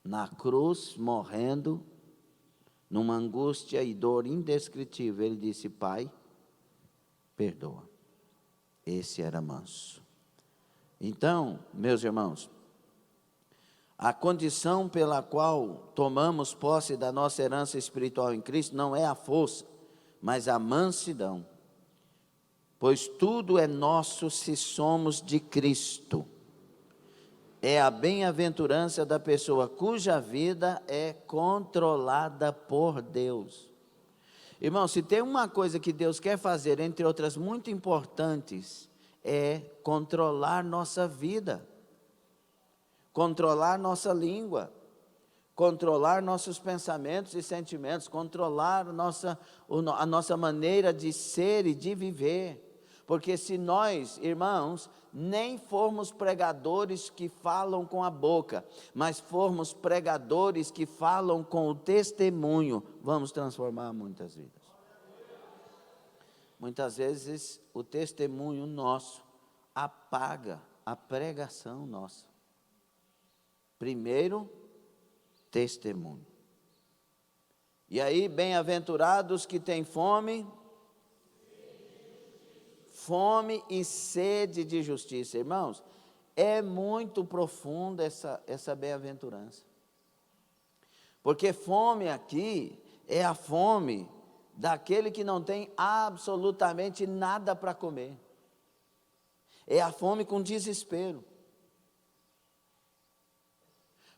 [SPEAKER 1] Na cruz, morrendo, numa angústia e dor indescritível, ele disse: Pai, perdoa. Esse era manso. Então, meus irmãos, a condição pela qual tomamos posse da nossa herança espiritual em Cristo não é a força, mas a mansidão. Pois tudo é nosso se somos de Cristo. É a bem-aventurança da pessoa cuja vida é controlada por Deus. Irmão, se tem uma coisa que Deus quer fazer, entre outras muito importantes, é controlar nossa vida, controlar nossa língua, controlar nossos pensamentos e sentimentos, controlar a nossa maneira de ser e de viver. Porque se nós, irmãos, nem formos pregadores que falam com a boca, mas formos pregadores que falam com o testemunho, vamos transformar muitas vidas. Muitas vezes o testemunho nosso apaga a pregação nossa. Primeiro, testemunho. E aí, bem-aventurados que têm fome e sede de justiça. Irmãos, é muito profunda essa bem-aventurança. Porque fome aqui é a fome daquele que não tem absolutamente nada para comer. É a fome com desespero.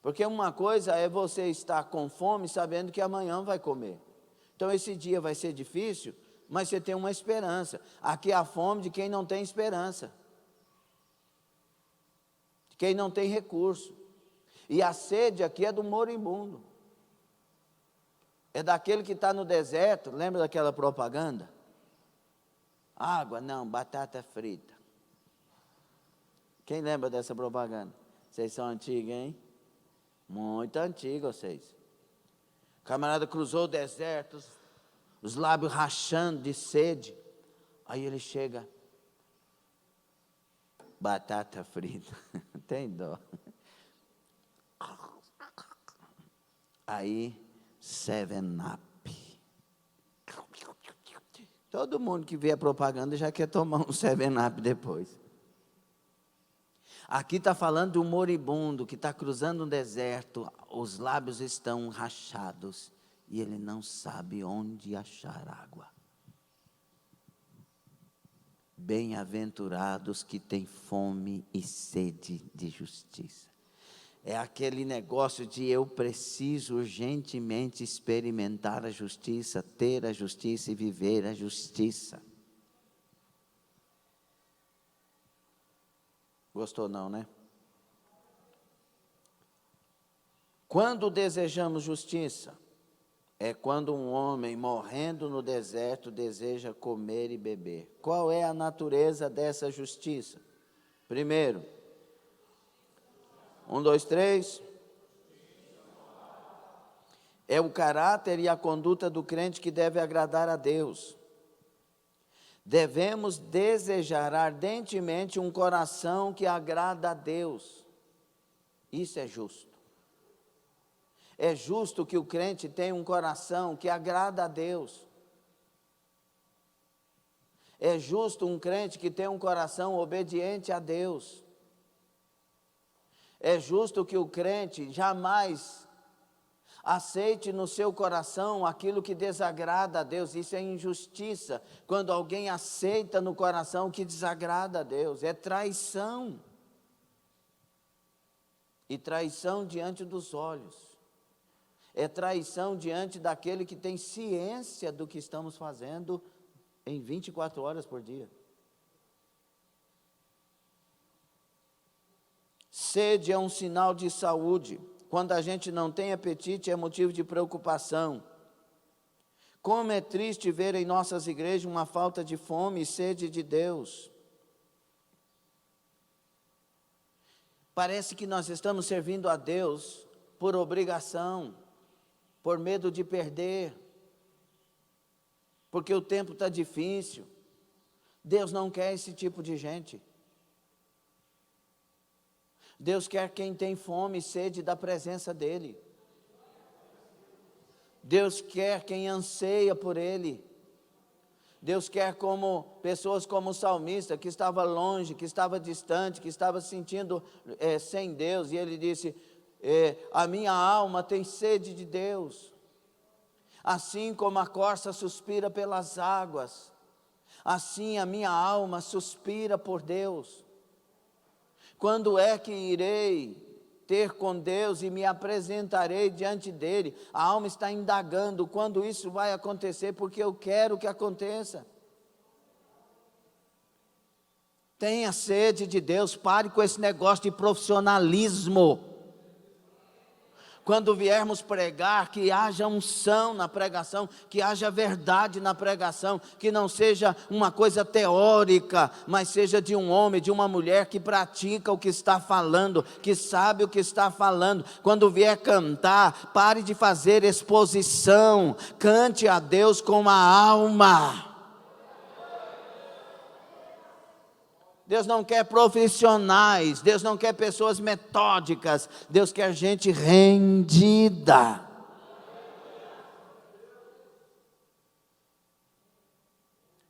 [SPEAKER 1] Porque uma coisa é você estar com fome sabendo que amanhã vai comer. Então esse dia vai ser difícil, mas você tem uma esperança. Aqui é a fome de quem não tem esperança, de quem não tem recurso. E a sede aqui é do moribundo. É daquele que está no deserto. Lembra daquela propaganda? Água, não, batata frita. Quem lembra dessa propaganda? Vocês são antigos, hein? Muito antigos vocês. O camarada cruzou o deserto, os lábios rachando de sede. Aí ele chega, batata frita, tem dó. Aí, 7-Up. Todo mundo que vê a propaganda já quer tomar um 7-Up depois. Aqui está falando de um moribundo que está cruzando um deserto, os lábios estão rachados e ele não sabe onde achar água. Bem-aventurados que têm fome e sede de justiça. É aquele negócio de eu preciso urgentemente experimentar a justiça, ter a justiça e viver a justiça. Gostou não, né? Quando desejamos justiça, é quando um homem morrendo no deserto deseja comer e beber. Qual é a natureza dessa justiça? Primeiro, 1, 2, 3. É o caráter e a conduta do crente que deve agradar a Deus. Devemos desejar ardentemente um coração que agrada a Deus. Isso é justo. É justo que o crente tenha um coração que agrada a Deus. É justo um crente que tenha um coração obediente a Deus. É justo que o crente jamais Aceite no seu coração aquilo que desagrada a Deus. Isso é injustiça. Quando alguém aceita no coração o que desagrada a Deus, é traição. E traição diante dos olhos. É traição diante daquele que tem ciência do que estamos fazendo em 24 horas por dia. Sede é um sinal de saúde. Quando a gente não tem apetite, é motivo de preocupação. Como é triste ver em nossas igrejas uma falta de fome e sede de Deus. Parece que nós estamos servindo a Deus por obrigação, por medo de perder, porque o tempo está difícil. Deus não quer esse tipo de gente. Deus quer quem tem fome e sede da presença dEle. Deus quer quem anseia por Ele. Deus quer pessoas como o salmista, que estava longe, que estava distante, que estava se sentindo sem Deus. E ele disse, a minha alma tem sede de Deus. Assim como a corça suspira pelas águas, assim a minha alma suspira por Deus. Quando é que irei ter com Deus e me apresentarei diante dEle? A alma está indagando quando isso vai acontecer, porque eu quero que aconteça. Tenha sede de Deus, pare com esse negócio de profissionalismo. Quando viermos pregar, que haja unção na pregação, que haja verdade na pregação, que não seja uma coisa teórica, mas seja de um homem, de uma mulher que pratica o que está falando, que sabe o que está falando. Quando vier cantar, pare de fazer exposição, cante a Deus com a alma. Deus não quer profissionais, Deus não quer pessoas metódicas, Deus quer gente rendida.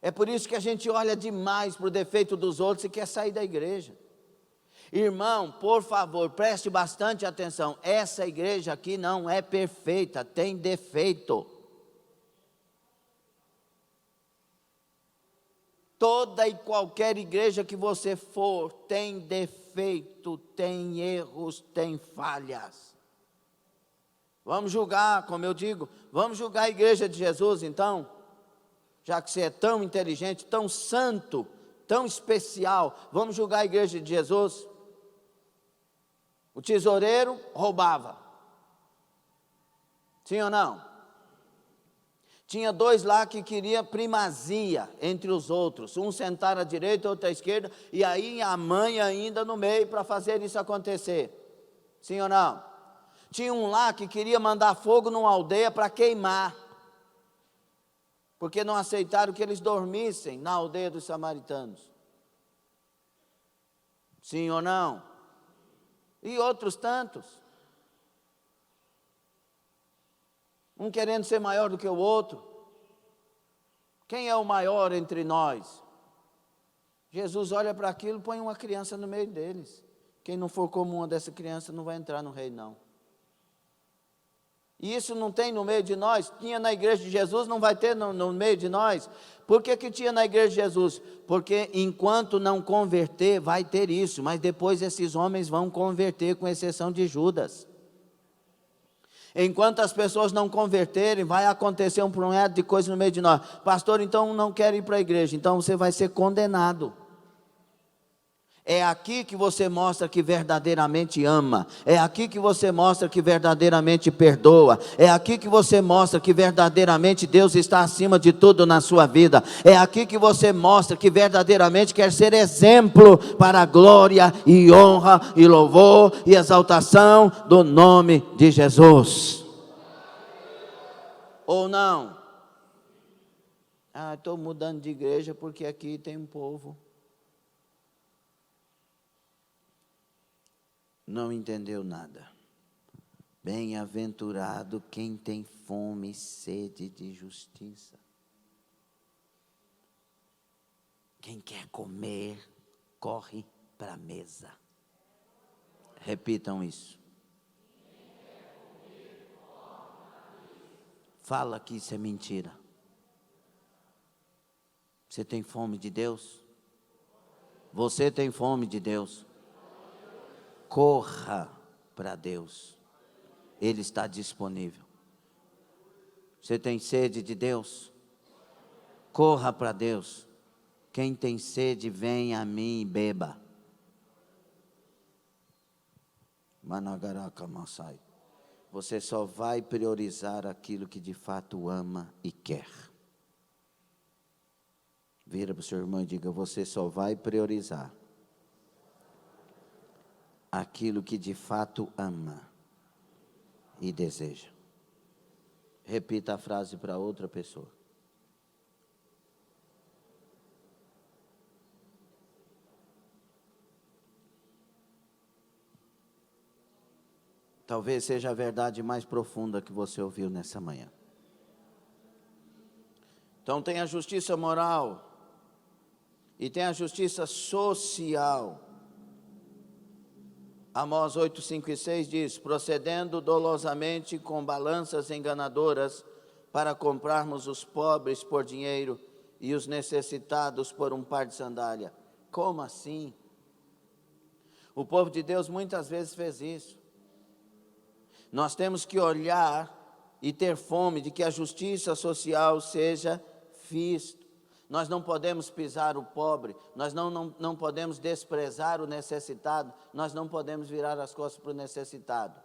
[SPEAKER 1] É por isso que a gente olha demais para o defeito dos outros e quer sair da igreja. Irmão, por favor, preste bastante atenção, essa igreja aqui não é perfeita, tem defeito. Toda e qualquer igreja que você for, tem defeito, tem erros, tem falhas. Vamos julgar, como eu digo, vamos julgar a igreja de Jesus então? Já que você é tão inteligente, tão santo, tão especial, vamos julgar a igreja de Jesus? O tesoureiro roubava. Sim ou não? Tinha dois lá que queriam primazia entre os outros, um sentar à direita, outro à esquerda, e aí a mãe ainda no meio para fazer isso acontecer. Sim ou não? Tinha um lá que queria mandar fogo numa aldeia para queimar, porque não aceitaram que eles dormissem na aldeia dos samaritanos. Sim ou não? E outros tantos. Um querendo ser maior do que o outro. Quem é o maior entre nós? Jesus olha para aquilo e põe uma criança no meio deles. Quem não for como uma dessa criança não vai entrar no reino, não. E isso não tem no meio de nós? Tinha na igreja de Jesus, não vai ter no meio de nós? Por que tinha na igreja de Jesus? Porque enquanto não converter, vai ter isso. Mas depois esses homens vão converter, com exceção de Judas. Enquanto as pessoas não converterem, vai acontecer um punhado de coisas no meio de nós. Pastor, então não quero ir para a igreja. Então você vai ser condenado. É aqui que você mostra que verdadeiramente ama. É aqui que você mostra que verdadeiramente perdoa. É aqui que você mostra que verdadeiramente Deus está acima de tudo na sua vida. É aqui que você mostra que verdadeiramente quer ser exemplo para a glória e honra e louvor e exaltação do nome de Jesus. Ou não? Estou mudando de igreja porque aqui tem um povo. Não entendeu nada. Bem-aventurado quem tem fome e sede de justiça. Quem quer comer, corre para a mesa. Repitam isso. fala que isso é mentira. Você tem fome de Deus? Você tem fome de Deus? Corra para Deus. Ele está disponível. Você tem sede de Deus? Corra para Deus. Quem tem sede, venha a mim e beba. Managaraka Masai. Você só vai priorizar aquilo que de fato ama e quer. Vira para o seu irmão e diga: você só vai priorizar aquilo que de fato ama e deseja. Repita a frase para outra pessoa. Talvez seja a verdade mais profunda que você ouviu nessa manhã. Então tem a justiça moral e tem a justiça social. Amós 8, 5 e 6 diz: procedendo dolosamente com balanças enganadoras, para comprarmos os pobres por dinheiro e os necessitados por um par de sandália. Como assim? O povo de Deus muitas vezes fez isso. Nós temos que olhar e ter fome de que a justiça social seja vista. Nós não podemos pisar o pobre, nós não podemos desprezar o necessitado, nós não podemos virar as costas para o necessitado.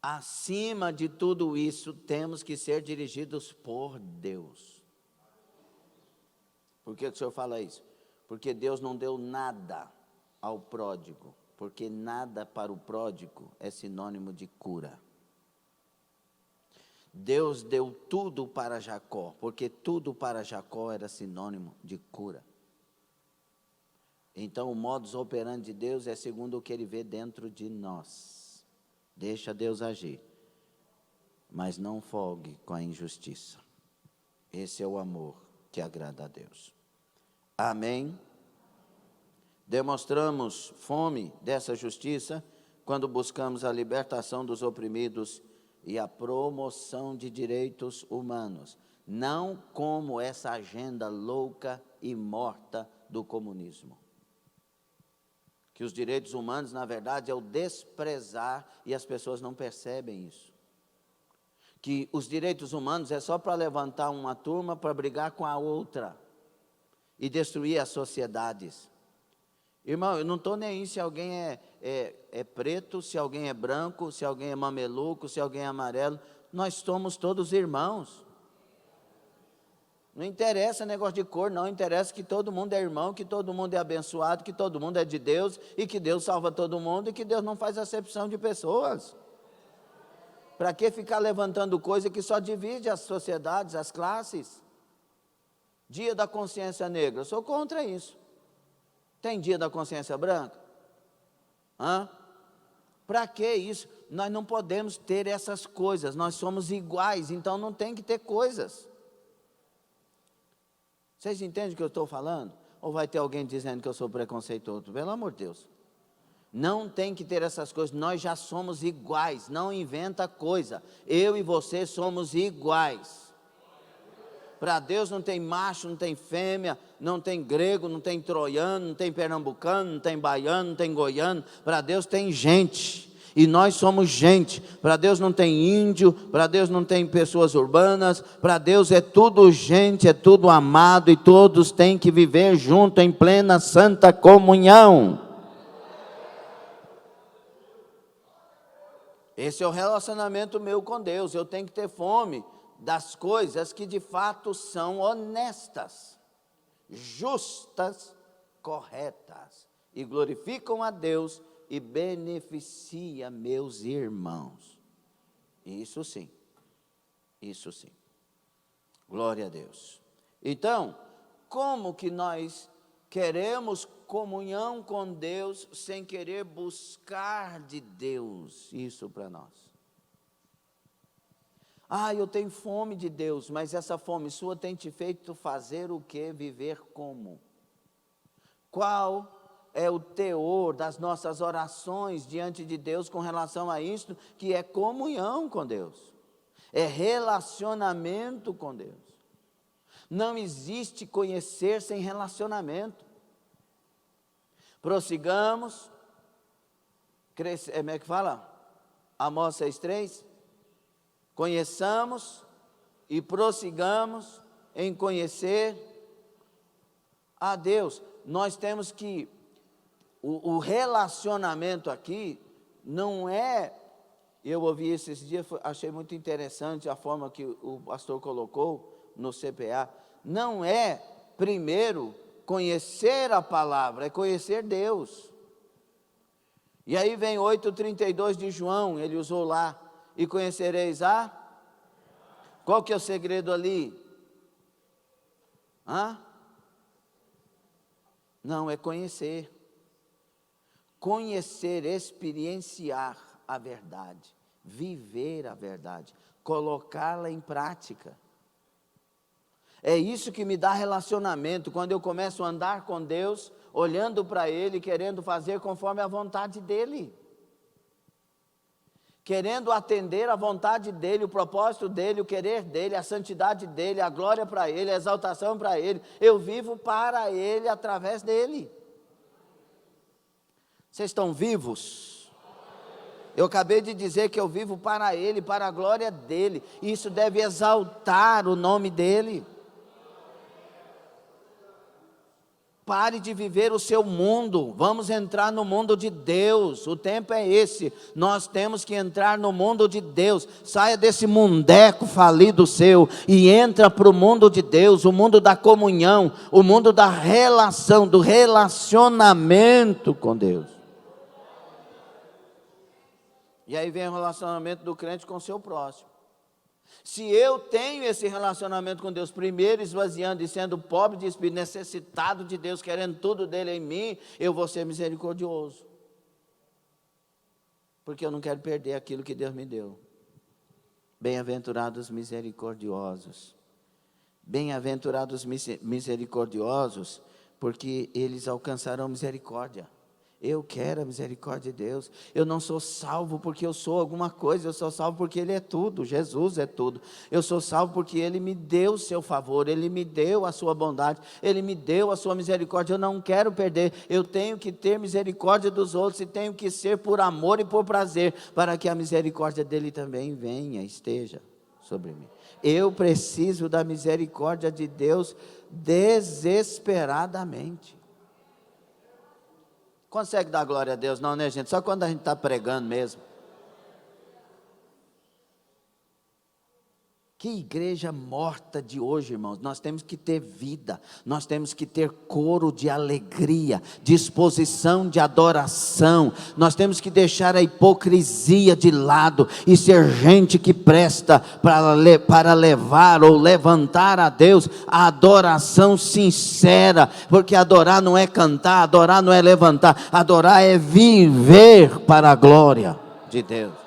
[SPEAKER 1] Acima de tudo isso, temos que ser dirigidos por Deus. Por que o senhor fala isso? Porque Deus não deu nada ao pródigo, porque nada para o pródigo é sinônimo de cura. Deus deu tudo para Jacó, porque tudo para Jacó era sinônimo de cura. Então o modus operandi de Deus é segundo o que Ele vê dentro de nós. Deixa Deus agir, mas não folgue com a injustiça. Esse é o amor que agrada a Deus. Amém? Demonstramos fome dessa justiça quando buscamos a libertação dos oprimidos e a promoção de direitos humanos, não como essa agenda louca e morta do comunismo. Que os direitos humanos, na verdade, é o desprezar e as pessoas não percebem isso. Que os direitos humanos é só para levantar uma turma para brigar com a outra e destruir as sociedades. Irmão, eu não estou nem aí se alguém é preto, se alguém é branco, se alguém é mameluco, se alguém é amarelo. Nós somos todos irmãos. Não interessa negócio de cor, não. Interessa que todo mundo é irmão, que todo mundo é abençoado, que todo mundo é de Deus e que Deus salva todo mundo e que Deus não faz acepção de pessoas. Para que ficar levantando coisa que só divide as sociedades, as classes? Dia da consciência negra, eu sou contra isso. Tem dia da consciência branca? Para que isso? Nós não podemos ter essas coisas, nós somos iguais, então não tem que ter coisas. Vocês entendem o que eu estou falando? Ou vai ter alguém dizendo que eu sou preconceituoso? Pelo amor de Deus. Não tem que ter essas coisas, nós já somos iguais, não inventa coisa. Eu e você somos iguais. Para Deus não tem macho, não tem fêmea, não tem grego, não tem troiano, não tem pernambucano, não tem baiano, não tem goiano. Para Deus tem gente, e nós somos gente. Para Deus não tem índio, para Deus não tem pessoas urbanas. Para Deus é tudo gente, é tudo amado, e todos têm que viver junto em plena santa comunhão. Esse é o relacionamento meu com Deus. Eu tenho que ter fome das coisas que de fato são honestas, justas, corretas, e glorificam a Deus e beneficia meus irmãos. Isso sim, isso sim. Glória a Deus. Então, como que nós queremos comunhão com Deus sem querer buscar de Deus isso para nós? Eu tenho fome de Deus, mas essa fome sua tem te feito fazer o quê? Viver como? Qual é o teor das nossas orações diante de Deus com relação a isto, que é comunhão com Deus? é relacionamento com Deus. Não existe conhecer sem relacionamento. Prossigamos, como é que fala? Amós 6,3. Conheçamos e prossigamos em conhecer a Deus. Nós temos que, o relacionamento aqui não é, eu ouvi isso esse dia, achei muito interessante a forma que o pastor colocou no CPA, não é primeiro conhecer a palavra, é conhecer Deus. E aí vem 8,32 de João, ele usou lá, e conhecereis a... Qual que é o segredo ali? Não, é conhecer. Conhecer, experienciar a verdade, viver a verdade, colocá-la em prática. É isso que me dá relacionamento, quando eu começo a andar com Deus, olhando para Ele, querendo fazer conforme a vontade dEle. Querendo atender a vontade dEle, o propósito dEle, o querer dEle, a santidade dEle, a glória para Ele, a exaltação para Ele. Eu vivo para Ele, através dEle. Vocês estão vivos? Eu acabei de dizer que eu vivo para Ele, para a glória dEle. Isso deve exaltar o nome dEle. Pare de viver o seu mundo, vamos entrar no mundo de Deus, o tempo é esse, nós temos que entrar no mundo de Deus, saia desse mundeco falido seu, e entra para o mundo de Deus, o mundo da comunhão, o mundo da relação, do relacionamento com Deus. E aí vem o relacionamento do crente com o seu próximo. Se eu tenho esse relacionamento com Deus, primeiro esvaziando e sendo pobre de espírito, necessitado de Deus, querendo tudo dele em mim, eu vou ser misericordioso. Porque eu não quero perder aquilo que Deus me deu. Bem-aventurados misericordiosos. Bem-aventurados misericordiosos, porque eles alcançarão misericórdia. Eu quero a misericórdia de Deus. Eu não sou salvo porque eu sou alguma coisa, eu sou salvo porque Ele é tudo, Jesus é tudo. Eu sou salvo porque Ele me deu o seu favor, Ele me deu a sua bondade, Ele me deu a sua misericórdia. Eu não quero perder, eu tenho que ter misericórdia dos outros e tenho que ser por amor e por prazer, para que a misericórdia dEle também venha, esteja sobre mim. Eu preciso da misericórdia de Deus desesperadamente. Consegue dar glória a Deus? Não, né, gente? Só quando a gente está pregando mesmo. Que igreja morta de hoje, irmãos. Nós temos que ter vida, nós temos que ter coro de alegria, disposição de adoração, nós temos que deixar a hipocrisia de lado e ser gente que presta para levar ou levantar a Deus a adoração sincera, porque adorar não é cantar, adorar não é levantar, adorar é viver para a glória de Deus.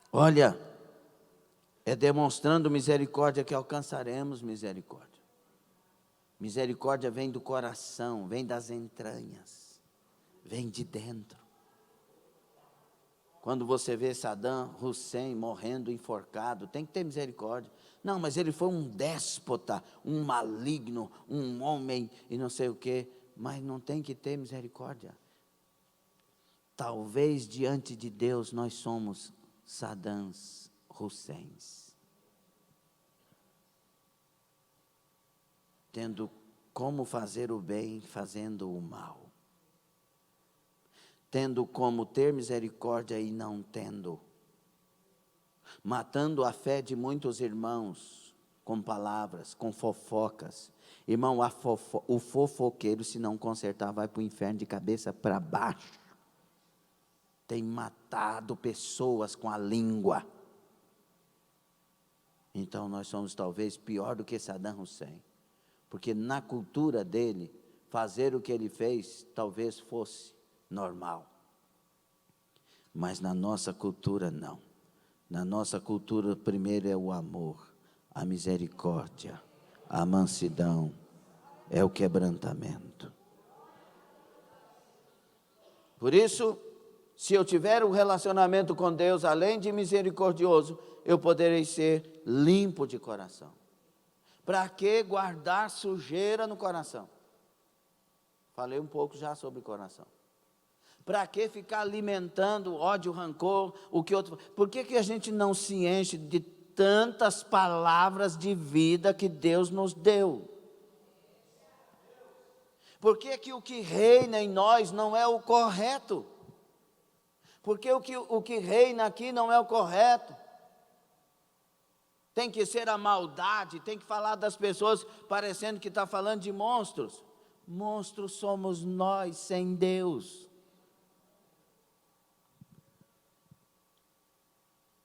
[SPEAKER 1] Olha, é demonstrando misericórdia que alcançaremos misericórdia. Misericórdia vem do coração, vem das entranhas, vem de dentro. Quando você vê Saddam Hussein morrendo enforcado, tem que ter misericórdia. Não, mas ele foi um déspota, um maligno, um homem e não sei o quê. Mas não tem que ter misericórdia. Talvez diante de Deus nós somos Saddam Husseins, tendo como fazer o bem, fazendo o mal, tendo como ter misericórdia e não tendo, matando a fé de muitos irmãos, com palavras, com fofocas. Irmão, o fofoqueiro, se não consertar, vai para o inferno de cabeça para baixo. Tem matado pessoas com a língua. Então nós somos talvez pior do que Saddam Hussein, porque na cultura dele, fazer o que ele fez talvez fosse normal, mas na nossa cultura não. Na nossa cultura primeiro é o amor, a misericórdia, a mansidão, é o quebrantamento. Por isso, Se eu tiver um relacionamento com Deus, além de misericordioso, eu poderei ser limpo de coração. Para que guardar sujeira no coração? Falei um pouco já sobre coração. Para que ficar alimentando ódio, rancor, o que outro... Por que a gente não se enche de tantas palavras de vida que Deus nos deu? Por que o que reina em nós não é o correto? Porque o que reina aqui não é o correto. Tem que ser a maldade, tem que falar das pessoas parecendo que está falando de monstros. Monstros somos nós sem Deus.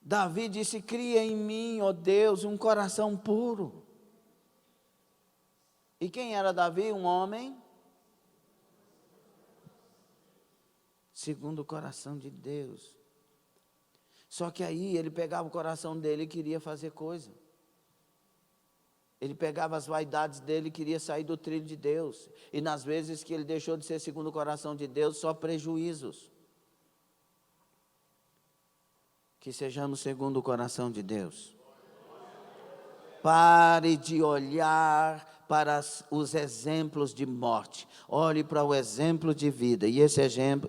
[SPEAKER 1] Davi disse: cria em mim, ó Deus, um coração puro. E quem era Davi? Um homem segundo o coração de Deus. Só que aí ele pegava o coração dele e queria fazer coisa. Ele pegava as vaidades dele e queria sair do trilho de Deus. E nas vezes que ele deixou de ser segundo o coração de Deus, só prejuízos. Que sejamos segundo o coração de Deus. Pare de olhar para os exemplos de morte. Olhe para o exemplo de vida. E esse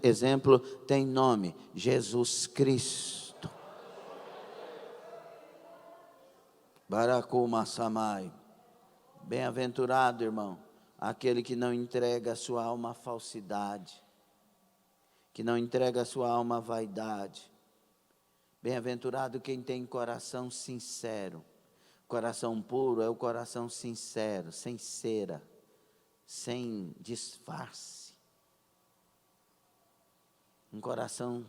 [SPEAKER 1] exemplo tem nome: Jesus Cristo. Baracuma Samai. Bem-aventurado, irmão, aquele que não entrega a sua alma à falsidade, que não entrega a sua alma à vaidade. Bem-aventurado quem tem coração sincero. Coração puro é o coração sincero, sem cera, sem disfarce. Um coração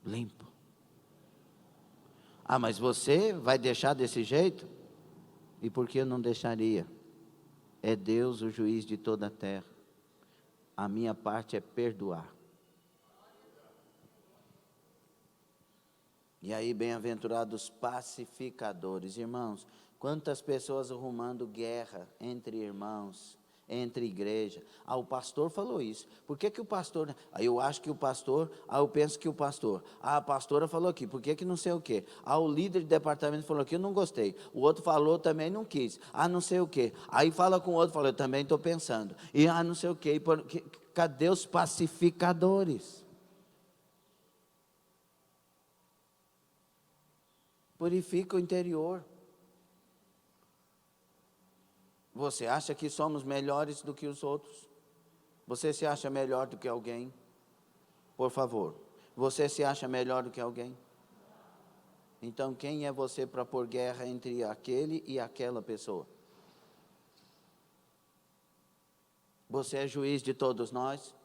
[SPEAKER 1] limpo. Ah, mas você vai deixar desse jeito? E por que eu não deixaria? É Deus o juiz de toda a terra. A minha parte é perdoar. E aí, bem-aventurados pacificadores. Irmãos, quantas pessoas arrumando guerra entre irmãos, entre igreja. Ah, o pastor falou isso. Por que o pastor... Aí eu acho que o pastor... Ah, eu penso que o pastor... Ah, a pastora falou aqui. Por que não sei o quê? Ah, o líder de departamento falou aqui, eu não gostei. O outro falou, também não quis. Ah, não sei o quê. Aí fala com o outro, falou, eu também estou pensando. E ah, não sei o quê. Cadê os pacificadores? Purifica o interior. Você acha que somos melhores do que os outros? Você se acha melhor do que alguém? Por favor, você se acha melhor do que alguém? Então quem é você para pôr guerra entre aquele e aquela pessoa? Você é juiz de todos nós?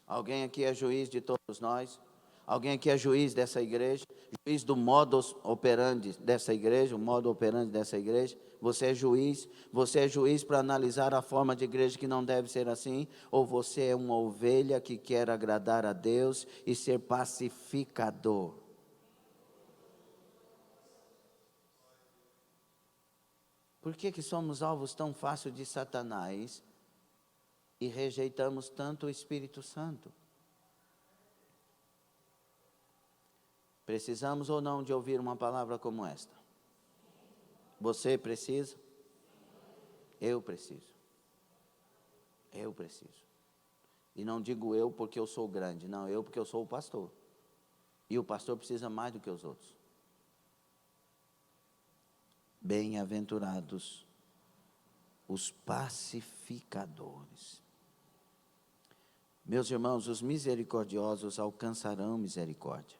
[SPEAKER 1] Alguém aqui é juiz de todos nós? Alguém aqui é juiz dessa igreja? Juiz do modus operandi dessa igreja, o modo operandi dessa igreja? Você é juiz? Você é juiz para analisar a forma de igreja que não deve ser assim? Ou você é uma ovelha que quer agradar a Deus e ser pacificador? Por que somos alvos tão fáceis de Satanás e rejeitamos tanto o Espírito Santo? Precisamos ou não de ouvir uma palavra como esta? Você precisa? Eu preciso. Eu preciso. E não digo eu porque eu sou grande, não, eu porque eu sou o pastor. E o pastor precisa mais do que os outros. Bem-aventurados os pacificadores. Meus irmãos, os misericordiosos alcançarão misericórdia.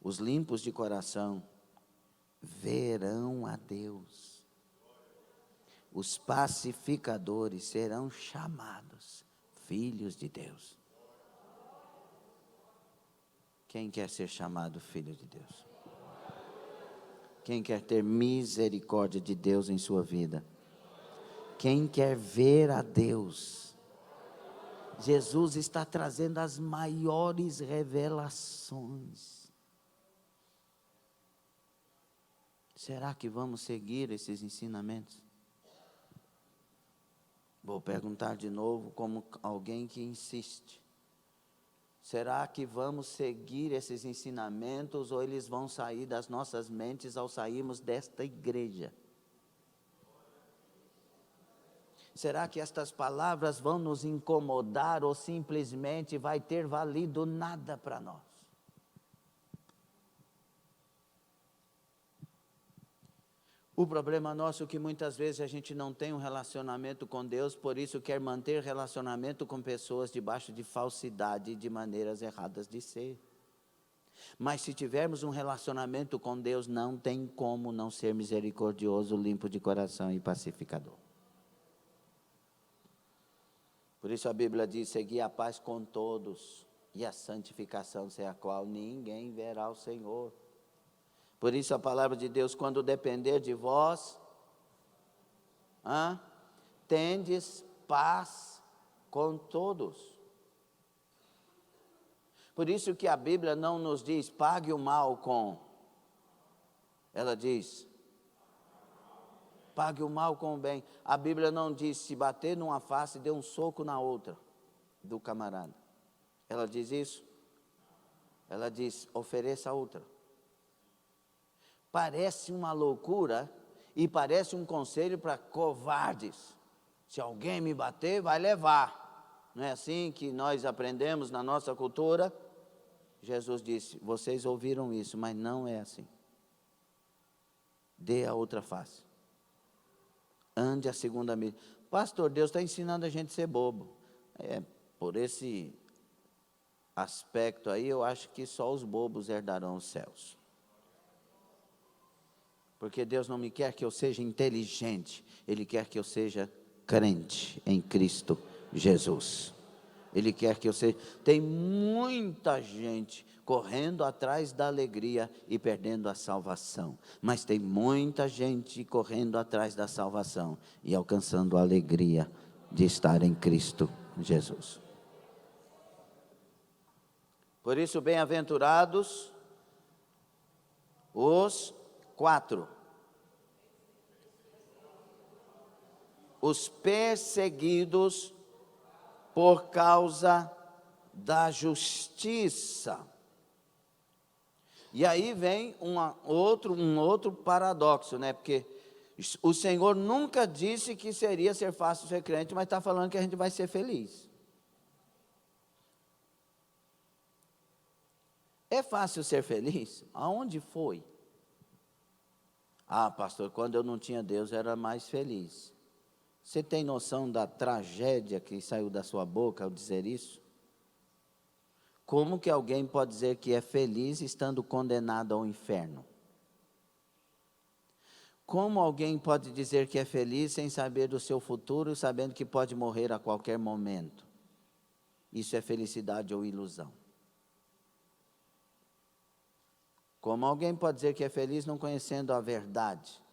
[SPEAKER 1] Os limpos de coração verão a Deus. Os pacificadores serão chamados filhos de Deus. Quem quer ser chamado filho de Deus? Quem quer ter misericórdia de Deus em sua vida? Quem quer ver a Deus? Jesus está trazendo as maiores revelações. Será que vamos seguir esses ensinamentos? Vou perguntar de novo, como alguém que insiste. Será que vamos seguir esses ensinamentos ou eles vão sair das nossas mentes ao sairmos desta igreja? Será que estas palavras vão nos incomodar ou simplesmente vai ter valido nada para nós? O problema nosso é que muitas vezes a gente não tem um relacionamento com Deus, por isso quer manter relacionamento com pessoas debaixo de falsidade e de maneiras erradas de ser. Mas se tivermos um relacionamento com Deus, não tem como não ser misericordioso, limpo de coração e pacificador. Por isso a Bíblia diz, segui a paz com todos, e a santificação sem a qual ninguém verá o Senhor. Por isso a palavra de Deus, quando depender de vós, tendes paz com todos. Por isso que a Bíblia não nos diz, pague o mal com. Ela diz, pague o mal com o bem. A Bíblia não diz, se bater numa face, dê um soco na outra, do camarada. Ela diz isso? Ela diz, ofereça a outra. Parece uma loucura e parece um conselho para covardes. Se alguém me bater, vai levar. Não é assim que nós aprendemos na nossa cultura? Jesus disse, vocês ouviram isso, mas não é assim. Dê a outra face. Ande a segunda milha. Pastor, Deus está ensinando a gente a ser bobo. Por esse aspecto aí, eu acho que só os bobos herdarão os céus. Porque Deus não me quer que eu seja inteligente, Ele quer que eu seja crente em Cristo Jesus. Ele quer que eu seja... Tem muita gente correndo atrás da alegria e perdendo a salvação. Mas tem muita gente correndo atrás da salvação e alcançando a alegria de estar em Cristo Jesus. Por isso, bem-aventurados os 4. Os perseguidos por causa da justiça. E aí vem um outro paradoxo, né? Porque o Senhor nunca disse que seria ser fácil ser crente, mas está falando que a gente vai ser feliz. É fácil ser feliz? Aonde foi? Pastor, quando eu não tinha Deus, eu era mais feliz. Você tem noção da tragédia que saiu da sua boca ao dizer isso? Como que alguém pode dizer que é feliz estando condenado ao inferno? Como alguém pode dizer que é feliz sem saber do seu futuro, sabendo que pode morrer a qualquer momento? Isso é felicidade ou ilusão? Como alguém pode dizer que é feliz não conhecendo a verdade?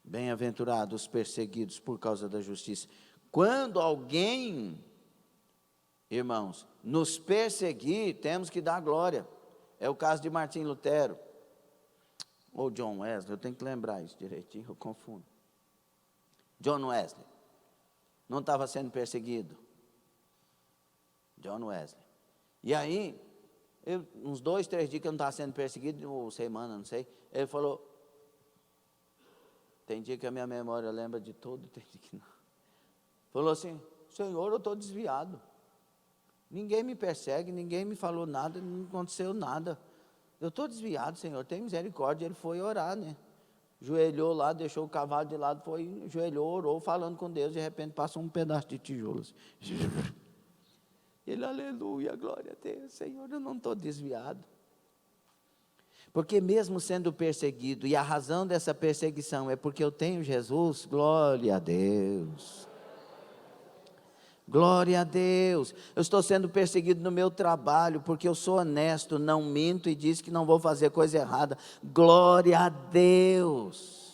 [SPEAKER 1] Bem-aventurados os perseguidos por causa da justiça. Quando alguém, irmãos, nos perseguir, temos que dar glória. É o caso de Martim Lutero. Ou John Wesley, eu tenho que lembrar isso direitinho, eu confundo. John Wesley. Não estava sendo perseguido. John Wesley. E aí, uns 2, 3 dias que eu não estava sendo perseguido, ou semana, não sei, ele falou, tem dia que a minha memória lembra de tudo, tem dia que não. Falou assim, Senhor, eu estou desviado. Ninguém me persegue, ninguém me falou nada, não aconteceu nada. Eu estou desviado, Senhor, tem misericórdia. Ele foi orar, né? Joelhou lá, deixou o cavalo de lado, foi, joelhou, orou, falando com Deus, de repente passou um pedaço de tijolo. Assim. Ele, aleluia, glória a Deus, Senhor, eu não estou desviado. Porque mesmo sendo perseguido, e a razão dessa perseguição é porque eu tenho Jesus, glória a Deus. Glória a Deus. Eu estou sendo perseguido no meu trabalho, porque eu sou honesto, não minto e disse que não vou fazer coisa errada. Glória a Deus.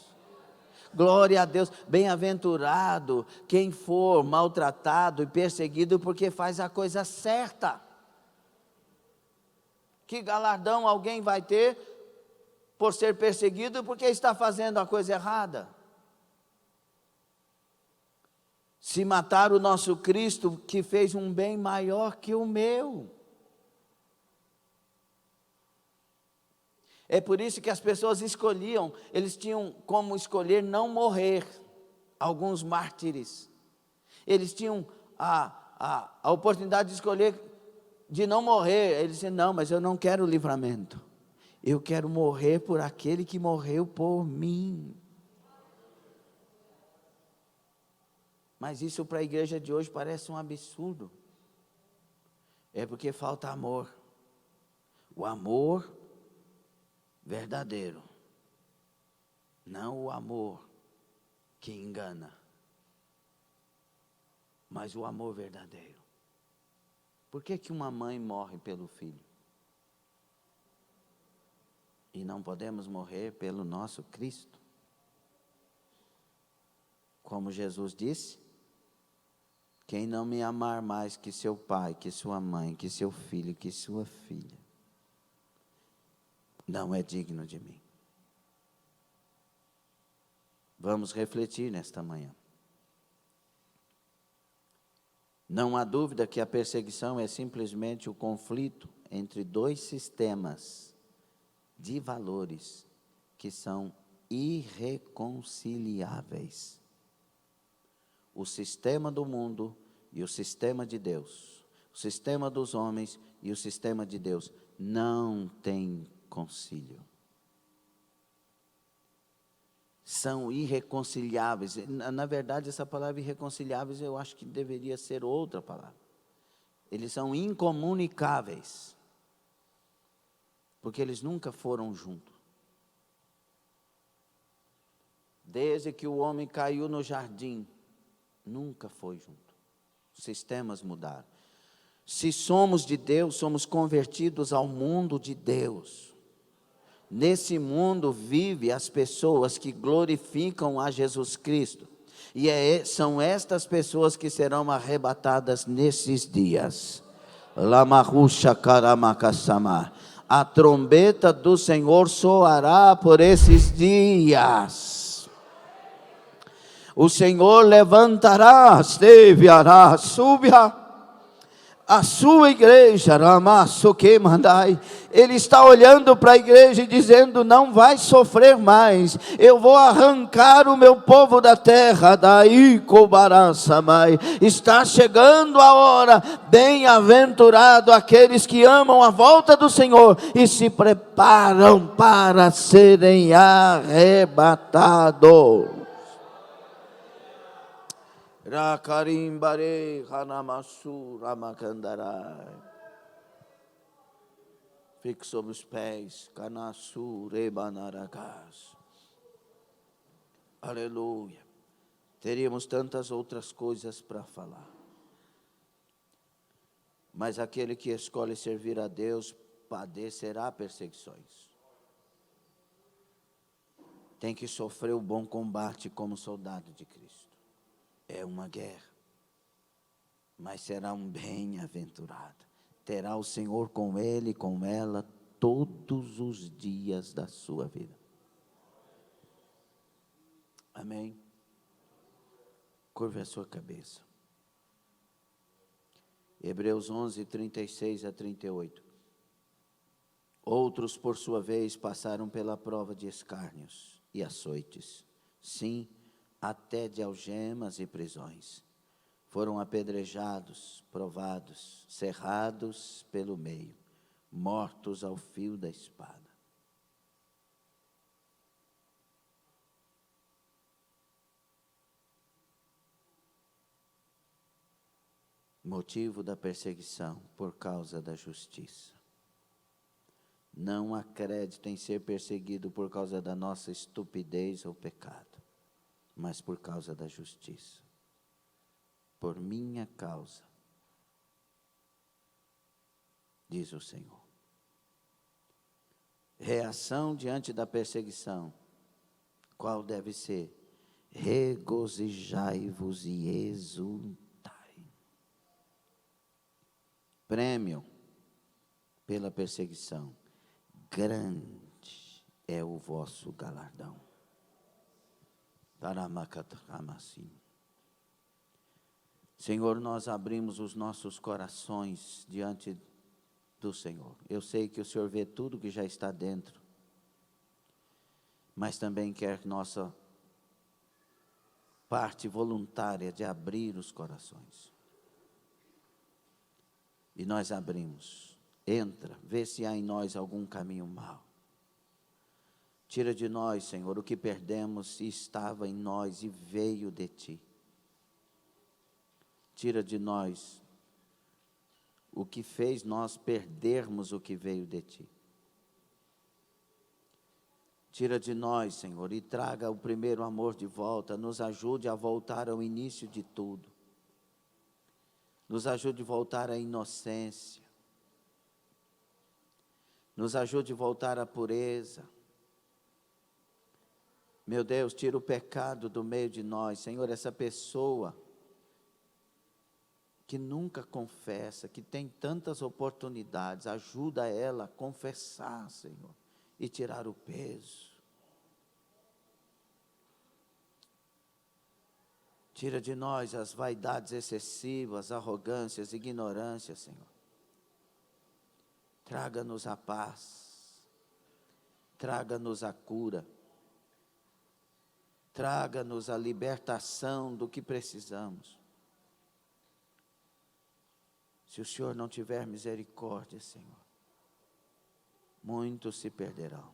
[SPEAKER 1] Glória a Deus, bem-aventurado quem for maltratado e perseguido porque faz a coisa certa. Que galardão alguém vai ter por ser perseguido porque está fazendo a coisa errada? Se matar o nosso Cristo, que fez um bem maior que o meu. É por isso que as pessoas escolhiam, eles tinham como escolher não morrer. Alguns mártires. Eles tinham a oportunidade de escolher de não morrer. Eles diziam, não, mas eu não quero livramento. Eu quero morrer por aquele que morreu por mim. Mas isso para a igreja de hoje parece um absurdo. É porque falta amor. O amor verdadeiro. Não o amor que engana. Mas o amor verdadeiro. Por que uma mãe morre pelo filho? E não podemos morrer pelo nosso Cristo? Como Jesus disse, quem não me amar mais que seu pai, que sua mãe, que seu filho, que sua filha, não é digno de mim. Vamos refletir nesta manhã. Não há dúvida que a perseguição é simplesmente o conflito entre dois sistemas de valores que são irreconciliáveis. O sistema do mundo e o sistema de Deus. O sistema dos homens e o sistema de Deus não tem concílio. São irreconciliáveis. Na verdade, essa palavra irreconciliáveis, eu acho que deveria ser outra palavra. Eles são incomunicáveis. Porque eles nunca foram juntos. Desde que o homem caiu no jardim, nunca foi junto. Os sistemas mudaram. Se somos de Deus, somos convertidos ao mundo de Deus. Nesse mundo vive as pessoas que glorificam a Jesus Cristo. E são estas pessoas que serão arrebatadas nesses dias. Lamarusha karamakasamar. A trombeta do Senhor soará por esses dias. O Senhor levantará, esteviará, subirá a sua igreja, Ele está olhando para a igreja e dizendo, não vai sofrer mais, eu vou arrancar o meu povo da terra, daí Kobarassamai. Está chegando a hora, bem-aventurado aqueles que amam a volta do Senhor e se preparam para serem arrebatados. Rakarimbare Hanamasu Ramakandarai. Fique sobre os pés. Kanasu Rebanarakas. Aleluia. Teríamos tantas outras coisas para falar. Mas aquele que escolhe servir a Deus padecerá perseguições. Tem que sofrer o bom combate como soldado de Cristo. É uma guerra, mas será um bem-aventurado. Terá o Senhor com ele e com ela todos os dias da sua vida. Amém? Curve a sua cabeça. Hebreus 11, 36 a 38. Outros, por sua vez, passaram pela prova de escárnios e açoites. Sim, até de algemas e prisões. Foram apedrejados, provados, cerrados pelo meio, mortos ao fio da espada. Motivo da perseguição por causa da justiça. Não acredito em ser perseguido por causa da nossa estupidez ou pecado, mas por causa da justiça. Por minha causa, diz o Senhor. Reação diante da perseguição, qual deve ser? Regozijai-vos e exultai. Prêmio pela perseguição, grande é o vosso galardão. Senhor, nós abrimos os nossos corações diante do Senhor. Eu sei que o Senhor vê tudo que já está dentro, mas também quer nossa parte voluntária de abrir os corações. E nós abrimos. Entra, vê se há em nós algum caminho mau. Tira de nós, Senhor, o que perdemos e estava em nós e veio de Ti. Tira de nós o que fez nós perdermos o que veio de Ti. Tira de nós, Senhor, e traga o primeiro amor de volta. Nos ajude a voltar ao início de tudo. Nos ajude a voltar à inocência. Nos ajude a voltar à pureza. Meu Deus, tira o pecado do meio de nós. Senhor, essa pessoa que nunca confessa, que tem tantas oportunidades, ajuda ela a confessar, Senhor, e tirar o peso. Tira de nós as vaidades excessivas, arrogâncias, ignorâncias, Senhor. Traga-nos a paz. Traga-nos a cura. Traga-nos a libertação do que precisamos. Se o Senhor não tiver misericórdia, Senhor, muitos se perderão.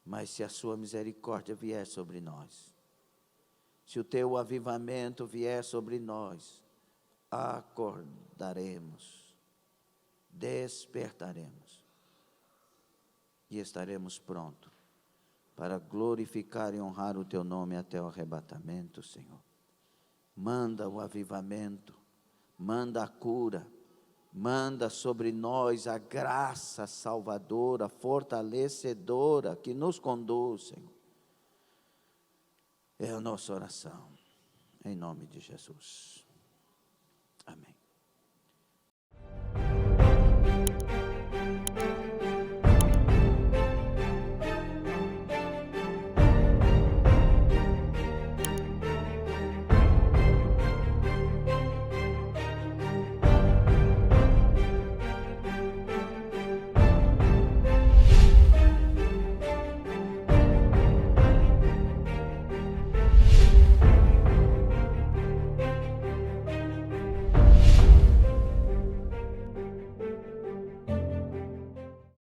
[SPEAKER 1] Mas se a sua misericórdia vier sobre nós, se o teu avivamento vier sobre nós, acordaremos, despertaremos e estaremos prontos para glorificar e honrar o teu nome até o arrebatamento, Senhor. Manda o avivamento, manda a cura, manda sobre nós a graça salvadora, fortalecedora, que nos conduz, Senhor. É a nossa oração, em nome de Jesus. Amém.